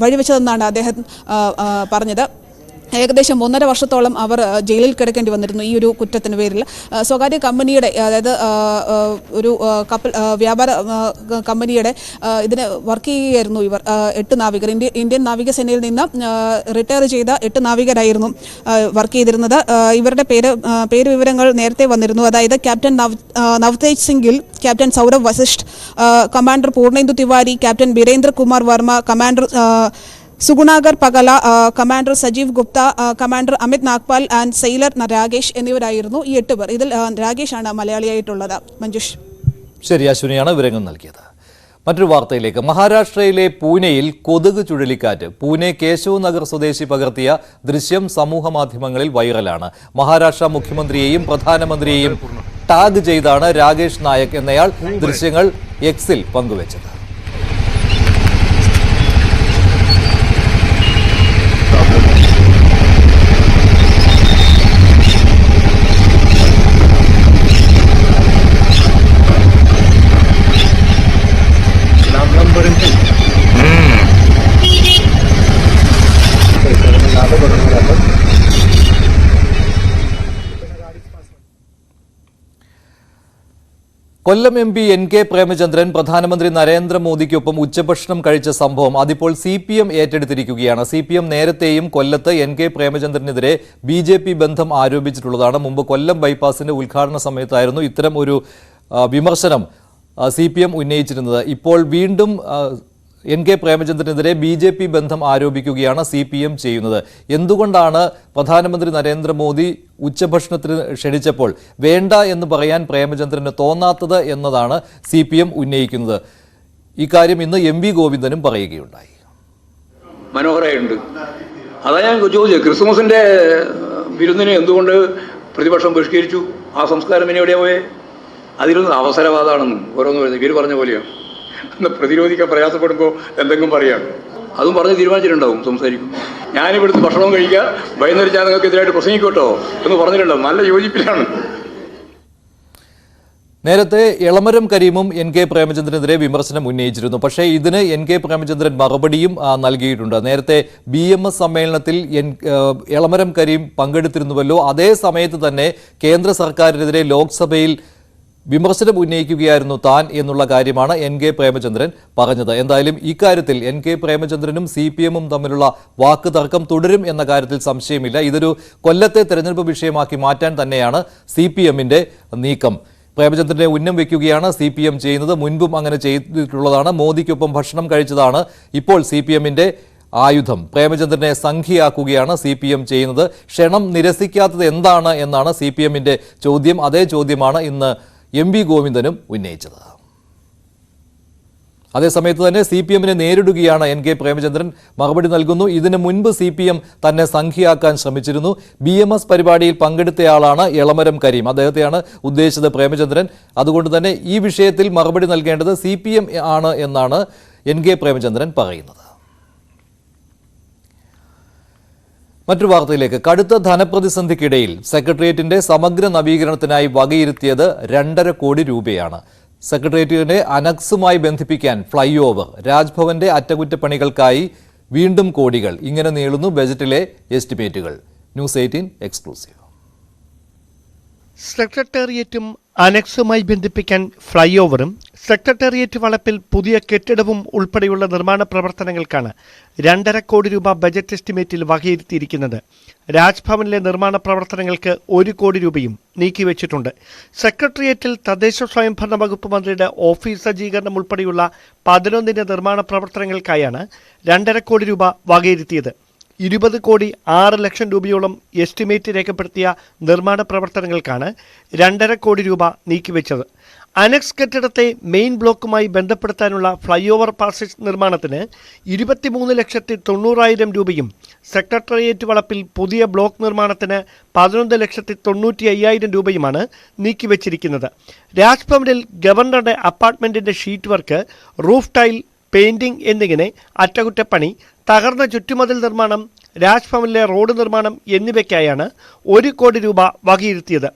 വഴിവെച്ചതെന്നാണ് അദ്ദേഹം പറഞ്ഞത്. ഏകദേശം 1.5 വർഷത്തോളം അവർ ജയിലിൽ കിടക്കേണ്ടി വന്നിരുന്നു ഈ ഒരു കുറ്റത്തിന് പേരിൽ. സ്വകാര്യ കമ്പനിയുടെ, അതായത് ഒരു കപ്പൽ വ്യാപാര കമ്പനിയുടെ ഇതിന് വർക്ക് ചെയ്യുകയായിരുന്നു ഇവർ. 8 നാവികർ, ഇന്ത്യൻ നാവികസേനയിൽ നിന്ന് റിട്ടയർ ചെയ്ത 8 നാവികരായിരുന്നു വർക്ക് ചെയ്തിരുന്നത്. ഇവരുടെ പേര് വിവരങ്ങൾ നേരത്തെ വന്നിരുന്നു. അതായത് captain Navtej Singh Gill, captain Saurabh Vasisht, commander Purnendu Tiwari, captain Birendra Kumar Verma, commander Sugunakar Pakala, commander Sajeev Gupta, commander Amit Nagpal and sailor Rakesh എന്നിവരായിരുന്നു ഈ 8 പേർ. ഇതിൽ രാകേഷാണ് മലയാളിയായിട്ടുള്ളത്. മഞ്ജുഷ്. ശരി, അശ്വിനിയാണ് വിവരങ്ങൾ നൽകിയത്. മറ്റൊരു വാർത്തയിലേക്ക്, മഹാരാഷ്ട്രയിലെ പൂനെയിൽ കൊതുക് ചുഴലിക്കാറ്റ്. പൂനെ കേശവ് നഗർ സ്വദേശി പകർത്തിയ ദൃശ്യം സമൂഹ മാധ്യമങ്ങളിൽ വൈറലാണ്. മഹാരാഷ്ട്ര മുഖ്യമന്ത്രിയെയും പ്രധാനമന്ത്രിയെയും ടാഗ് ചെയ്താണ് രാകേഷ് നായക് എന്നയാൾ ദൃശ്യങ്ങൾ എക്സിൽ പങ്കുവച്ചത്. കൊല്ലം MP NK പ്രേമചന്ദ്രൻ പ്രധാനമന്ത്രി നരേന്ദ്രമോദിക്കൊപ്പം ഉച്ചഭക്ഷണം കഴിച്ച സംഭവം അതിപ്പോൾ CPM ഏറ്റെടുത്തിരിക്കുകയാണ്. CPM നേരത്തെയും കൊല്ലത്ത് NK പ്രേമചന്ദ്രനെതിരെ BJP ബന്ധം ആരോപിച്ചിട്ടുള്ളതാണ്. മുമ്പ് കൊല്ലം ബൈപ്പാസിന്റെ ഉദ്ഘാടന സമയത്തായിരുന്നു ഇത്തരം ഒരു വിമർശനം CPM ഉന്നയിച്ചിരുന്നത്. ഇപ്പോൾ വീണ്ടും NK പ്രേമചന്ദ്രനെതിരെ BJP ബന്ധം ആരോപിക്കുകയാണ് CPM ചെയ്യുന്നത്. എന്തുകൊണ്ടാണ് പ്രധാനമന്ത്രി നരേന്ദ്രമോദി ഉച്ചഭക്ഷണത്തിന് ക്ഷണിച്ചപ്പോൾ വേണ്ട എന്ന് പറയാൻ പ്രേമചന്ദ്രന് തോന്നാത്തത് എന്നതാണ് CPM ഉന്നയിക്കുന്നത്. ഇക്കാര്യം ഇന്ന് MV ഗോവിന്ദനും പറയുകയുണ്ടായി. മനോഹരമായിട്ടുണ്ട്. അതാ ഞാൻ ചോദിച്ചത്, ക്രിസ്മസിന്റെ വിരുന്നിനെ എന്തുകൊണ്ട് പ്രതിപക്ഷം ബഹിഷ്കരിച്ചു? ആ സംസ്കാരം ഇനി എവിടെയാ പോയേ? അതിലൊന്നും അവസരവാദമാണെന്നും ഓരോന്ന് പറയുന്നത് ഇവർ പറഞ്ഞ പോലെയാണ്. അന്ന് പ്രതിരോധിക്കാൻ പ്രയാസപ്പെടുമ്പോൾ എന്തെങ്കിലും പറയാണ്. അതും പറഞ്ഞ് തീരുമാനിച്ചിട്ടുണ്ടാവും, സംസാരിക്കും. ഞാനിവിടുത്തെ ഭക്ഷണവും കഴിക്കുക, വൈകുന്നേരം ഞാൻ നിങ്ങൾക്ക് എതിരായിട്ട് പ്രസംഗിക്കോട്ടോ എന്ന് പറഞ്ഞിട്ടുണ്ടാവും. നല്ല യോജിപ്പിലാണ്. നേരത്തെ എളമരം കരീമും എൻ കെ പ്രേമചന്ദ്രനെതിരെ വിമർശനം ഉന്നയിച്ചിരുന്നു. പക്ഷേ ഇതിന് എൻ കെ പ്രേമചന്ദ്രൻ മറുപടിയും നൽകിയിട്ടുണ്ട്. നേരത്തെ BMS സമ്മേളനത്തിൽ എളമരം കരീം പങ്കെടുത്തിരുന്നുവല്ലോ, അതേ സമയത്ത് തന്നെ കേന്ദ്ര സർക്കാരിനെതിരെ ലോക്സഭയിൽ വിമർശനം ഉന്നയിക്കുകയായിരുന്നു താൻ എന്നുള്ള കാര്യമാണ് എൻ കെ പ്രേമചന്ദ്രൻ പറഞ്ഞത്. എന്തായാലും ഇക്കാര്യത്തിൽ എൻ കെ പ്രേമചന്ദ്രനും CPM-ഉം തമ്മിലുള്ള വാക്ക് തർക്കം തുടരും എന്ന കാര്യത്തിൽ സംശയമില്ല. ഇതൊരു കൊല്ലത്തെ തെരഞ്ഞെടുപ്പ് വിഷയമാക്കി മാറ്റാൻ തന്നെയാണ് CPM-ന്റെ നീക്കം. പ്രേമചന്ദ്രനെ ഉന്നം വയ്ക്കുകയാണ് CPM ചെയ്യുന്നത്. മുൻപും അങ്ങനെ ചെയ്തിട്ടുള്ളതാണ്. മോദിക്കൊപ്പം ഭക്ഷണം കഴിച്ചതാണ് ഇപ്പോൾ CPM-ന്റെ ആയുധം. പ്രേമചന്ദ്രനെ സംഖ്യയാക്കുകയാണ് CPM ചെയ്യുന്നത്. ക്ഷണം നിരസിക്കാത്തത് എന്താണ് എന്നാണ് CPM-ന്റെ ചോദ്യം. അതേ ചോദ്യമാണ് ഇന്ന് MV ഗോവിന്ദനും ഉന്നയിച്ചത്. അതേസമയത്ത് തന്നെ CPM-നെ നേരിടുകയാണ് എൻ കെ പ്രേമചന്ദ്രൻ. മറുപടി നൽകുന്നു. ഇതിനു മുൻപ് CPM തന്നെ സംഖ്യയാക്കാൻ ശ്രമിച്ചിരുന്നു. BMS പരിപാടിയിൽ പങ്കെടുത്തയാളാണ് എളമരം കരീം. അദ്ദേഹത്തെയാണ് ഉദ്ദേശിച്ചത് പ്രേമചന്ദ്രൻ. അതുകൊണ്ട് തന്നെ ഈ വിഷയത്തിൽ മറുപടി നൽകേണ്ടത് CPM ആണ് എന്നാണ് എൻ കെ പ്രേമചന്ദ്രൻ പറയുന്നത്. മറ്റൊരു വാർത്തയിലേക്ക്. കടുത്ത ധനപ്രതിസന്ധിക്കിടയിൽ സെക്രട്ടേറിയറ്റിന്റെ സമഗ്ര നവീകരണത്തിനായി വകയിരുത്തിയത് 2.5 കോടി രൂപയാണ്. സെക്രട്ടേറിയറ്റിനെ അനക്സുമായി ബന്ധിപ്പിക്കാൻ ഫ്ലൈ ഓവർ, രാജ്ഭവന്റെ അറ്റകുറ്റപ്പണികൾക്കായി വീണ്ടും കോടികൾ. ഇങ്ങനെ നീളുന്നു ബജറ്റിലെ എസ്റ്റിമേറ്റുകൾ. News 18 exclusive. സെക്രട്ടേറിയറ്റും അനക്സുമായി ബന്ധിപ്പിക്കാൻ ഫ്ലൈ ഓവറും സെക്രട്ടേറിയറ്റ് വളപ്പിൽ പുതിയ കെട്ടിടവും ഉൾപ്പെടെയുള്ള നിർമ്മാണ പ്രവർത്തനങ്ങൾക്കാണ് 2.5 കോടി രൂപ ബജറ്റ് എസ്റ്റിമേറ്റിൽ വകയിരുത്തിയിരിക്കുന്നത്. രാജ്ഭവനിലെ നിർമ്മാണ പ്രവർത്തനങ്ങൾക്ക് 1 കോടി രൂപയും നീക്കിവെച്ചിട്ടുണ്ട്. സെക്രട്ടേറിയറ്റിൽ തദ്ദേശ സ്വയംഭരണ വകുപ്പ് മന്ത്രിയുടെ ഓഫീസ് സജ്ജീകരണം ഉൾപ്പെടെയുള്ള 11 നിർമ്മാണ പ്രവർത്തനങ്ങൾക്കായാണ് 2.5 കോടി രൂപ വകയിരുത്തിയത്. 20 കോടി 6 ലക്ഷം രൂപയോളം എസ്റ്റിമേറ്റ് രേഖപ്പെടുത്തിയ നിർമ്മാണ പ്രവർത്തനങ്ങൾക്കാണ് 2.5 കോടി രൂപ നീക്കിവെച്ചത്. അനക്സ് കെട്ടിടത്തെ മെയിൻ ബ്ലോക്കുമായി ബന്ധപ്പെടുത്താനുള്ള ഫ്ലൈ ഓവർ പാസേജ് നിർമ്മാണത്തിന് 23,90,000 രൂപയും സെക്രട്ടേറിയറ്റ് വളപ്പിൽ പുതിയ ബ്ലോക്ക് നിർമ്മാണത്തിന് 11,95,000 രൂപയുമാണ് നീക്കിവെച്ചിരിക്കുന്നത്. രാജ്ഭവനിൽ ഗവർണറുടെ അപ്പാർട്ട്മെന്റിന്റെ sheet work, roof tile, painting എന്നിങ്ങനെ അറ്റകുറ്റപ്പണി, തകർന്ന ചുറ്റുമതിൽ നിർമ്മാണം, രാജ്ഭവനിലെ റോഡ് നിർമ്മാണം എന്നിവയ്ക്കായാണ് 1 കോടി രൂപ വകയിരുത്തിയത്.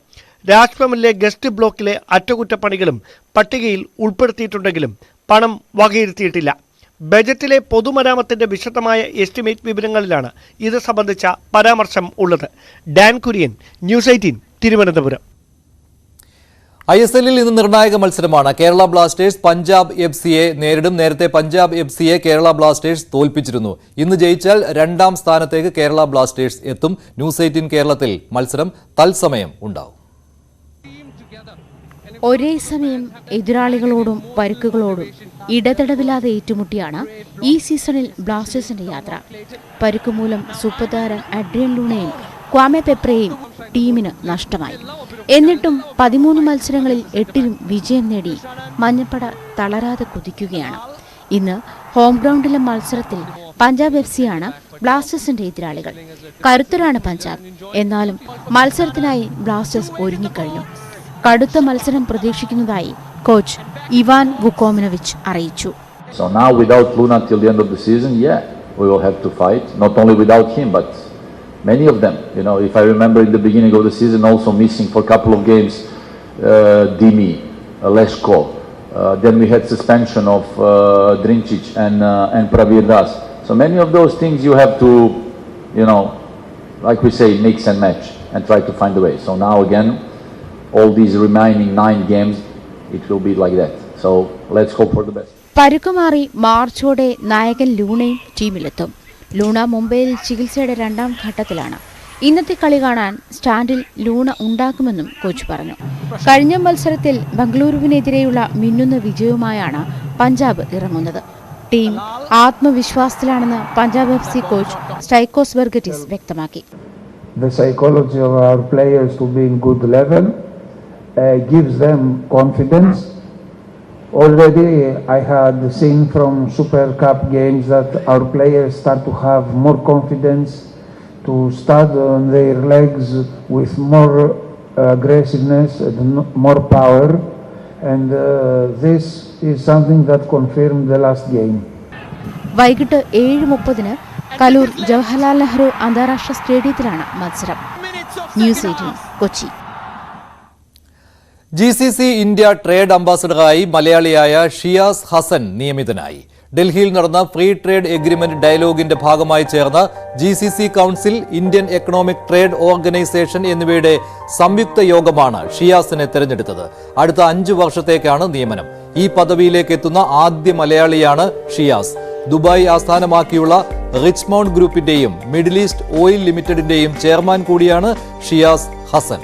രാജ്ഭവനിലെ ഗസ്റ്റ് ബ്ലോക്കിലെ അറ്റകുറ്റപ്പണികളും പട്ടികയിൽ ഉൾപ്പെടുത്തിയിട്ടുണ്ടെങ്കിലും പണം വകയിരുത്തിയിട്ടില്ല. ബജറ്റിലെ പൊതുമരാമത്തിന്റെ വിശദമായ എസ്റ്റിമേറ്റ് വിവരങ്ങളിലാണ് ഇത് സംബന്ധിച്ച പരാമർശം ഉള്ളത്. Dan Kurian, News 18, Thiruvananthapuram. ISL-ൽ ഇന്ന് നിർണായക മത്സരമാണ്. കേരള ബ്ലാസ്റ്റേഴ്സ് പഞ്ചാബ് FC-യെ നേരിടും. നേരത്തെ പഞ്ചാബ് FC-യെ കേരള ബ്ലാസ്റ്റേഴ്സ് തോൽപ്പിച്ചിരുന്നു. ഇന്ന് ജയിച്ചാൽ 2ാം സ്ഥാനത്തേക്ക് കേരള ബ്ലാസ്റ്റേഴ്സ് എത്തും. ന്യൂസ് 18 കേരളത്തിൽ മത്സരം തത്സമയം ഉണ്ടാവും. ഒരേ സമയം എതിരാളികളോടും പരുക്കുകളോടും ഇടതടവില്ലാതെ ഏറ്റുമുട്ടിയാണ് ഈ സീസണിൽ ബ്ലാസ്റ്റേഴ്സിന്റെ യാത്ര. പരുക്ക് മൂലം സൂപ്പർതാരം അഡ്രിയൻ ലൂണയും ക്വാമെ പെപ്രയെയും ടീമിന് നഷ്ടമായി. എന്നിട്ടും 13 മത്സരങ്ങളിൽ 8ലും വിജയം നേടി മഞ്ഞപ്പട തളരാതെ കുതിക്കുകയാണ്. ഇന്ന് ഹോം ഗ്രൗണ്ടിലെ മത്സരത്തിൽ പഞ്ചാബ് FC-യാണ് ബ്ലാസ്റ്റേഴ്സിന്റെ എതിരാളികൾ. കരുത്തരാണ് പഞ്ചാബ്. എന്നാലും മത്സരത്തിനായി ബ്ലാസ്റ്റേഴ്സ് ഒരുങ്ങിക്കഴിഞ്ഞു. കടുത്ത മത്സരം പ്രതീക്ഷിക്കുന്നതായി കോച്ച് ഇവാൻ വുക്കോമിനോവിച്ച് അറിയിച്ചു. So now without Luna till the end of the season, we will have to fight. Not only without him, but many of them. You know, if I remember in the beginning of the season, also missing for a couple of games, Dimi, Leshko. Then we had suspension of Drincic and Pravir Das. So many of those things you have to, like we say, mix and match and try to find a way. So now again, all these remaining 9 games, it will be like that. So let's hope for the best. പരുക്കുമാറി മാർച്ചോടെ നായകൻ ലൂണയും ടീമിലെത്തും. Luna മുംബൈയിൽ ചികിത്സയുടെ 2ാം ഘട്ടത്തിലാണ്. ഇന്നത്തെ കളി കാണാൻ സ്റ്റാൻഡിൽ Luna ഉണ്ടാകുമെന്നും coach പറഞ്ഞു. കഴിഞ്ഞ മത്സരത്തിൽ ബംഗളൂരുവിനെതിരെയുള്ള മിന്നുന്ന വിജയവുമായാണ് പഞ്ചാബ് ഇറങ്ങുന്നത്. ടീം ആത്മവിശ്വാസത്തിലാണെന്ന് പഞ്ചാബ് FC കോച്ച് സ്റ്റൈക്കോസ് ബെർഗറ്റിസ് വ്യക്തമാക്കി. The psychology of our players to be in good level gives them confidence. Already I had seen from Super Cup games that our players start to have more confidence, to stand on their legs with more aggressiveness and more power. and this is something that confirmed the last game. വൈകിട്ട് 7:30 കലൂർ ജവഹർലാൽ നെഹ്റു അന്താരാഷ്ട്ര സ്റ്റേഡിയത്തിലാണ് മത്സരം. News 18 Kochi. GCC India trade അംബാസഡറായി മലയാളിയായ ഷിയാസ് ഹസൻ നിയമിതനായി. ഡൽഹിയിൽ നടന്ന free trade agreement ഡയലോഗിന്റെ ഭാഗമായി ചേർന്ന GCC council, Indian economic trade organisation എന്നിവയുടെ സംയുക്ത യോഗമാണ് ഷിയാസിനെ തെരഞ്ഞെടുത്തത്. അടുത്ത 5 വർഷത്തേക്കാണ് നിയമനം. ഈ പദവിയിലേക്ക് എത്തുന്ന ആദ്യ മലയാളിയാണ് ഷിയാസ്. ദുബായ് ആസ്ഥാനമാക്കിയുള്ള റിച്ച്മൗണ്ട് ഗ്രൂപ്പിന്റെയും മിഡിൽ ഈസ്റ്റ് ഓയിൽ ലിമിറ്റഡിന്റെയും ചെയർമാൻ കൂടിയാണ് ഷിയാസ് ഹസൻ.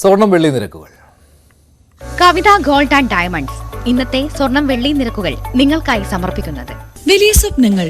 സ്വർണം വെള്ളി നിരക്കുകൾ. കവിത ഗോൾഡ് ആൻഡ് ഡയമണ്ട്സ് ഇന്നത്തെ സ്വർണം വെള്ളി നിരക്കുകൾ നിങ്ങൾക്കായി സമർപ്പിക്കുന്നത്. വലിയ സ്വപ്നങ്ങൾ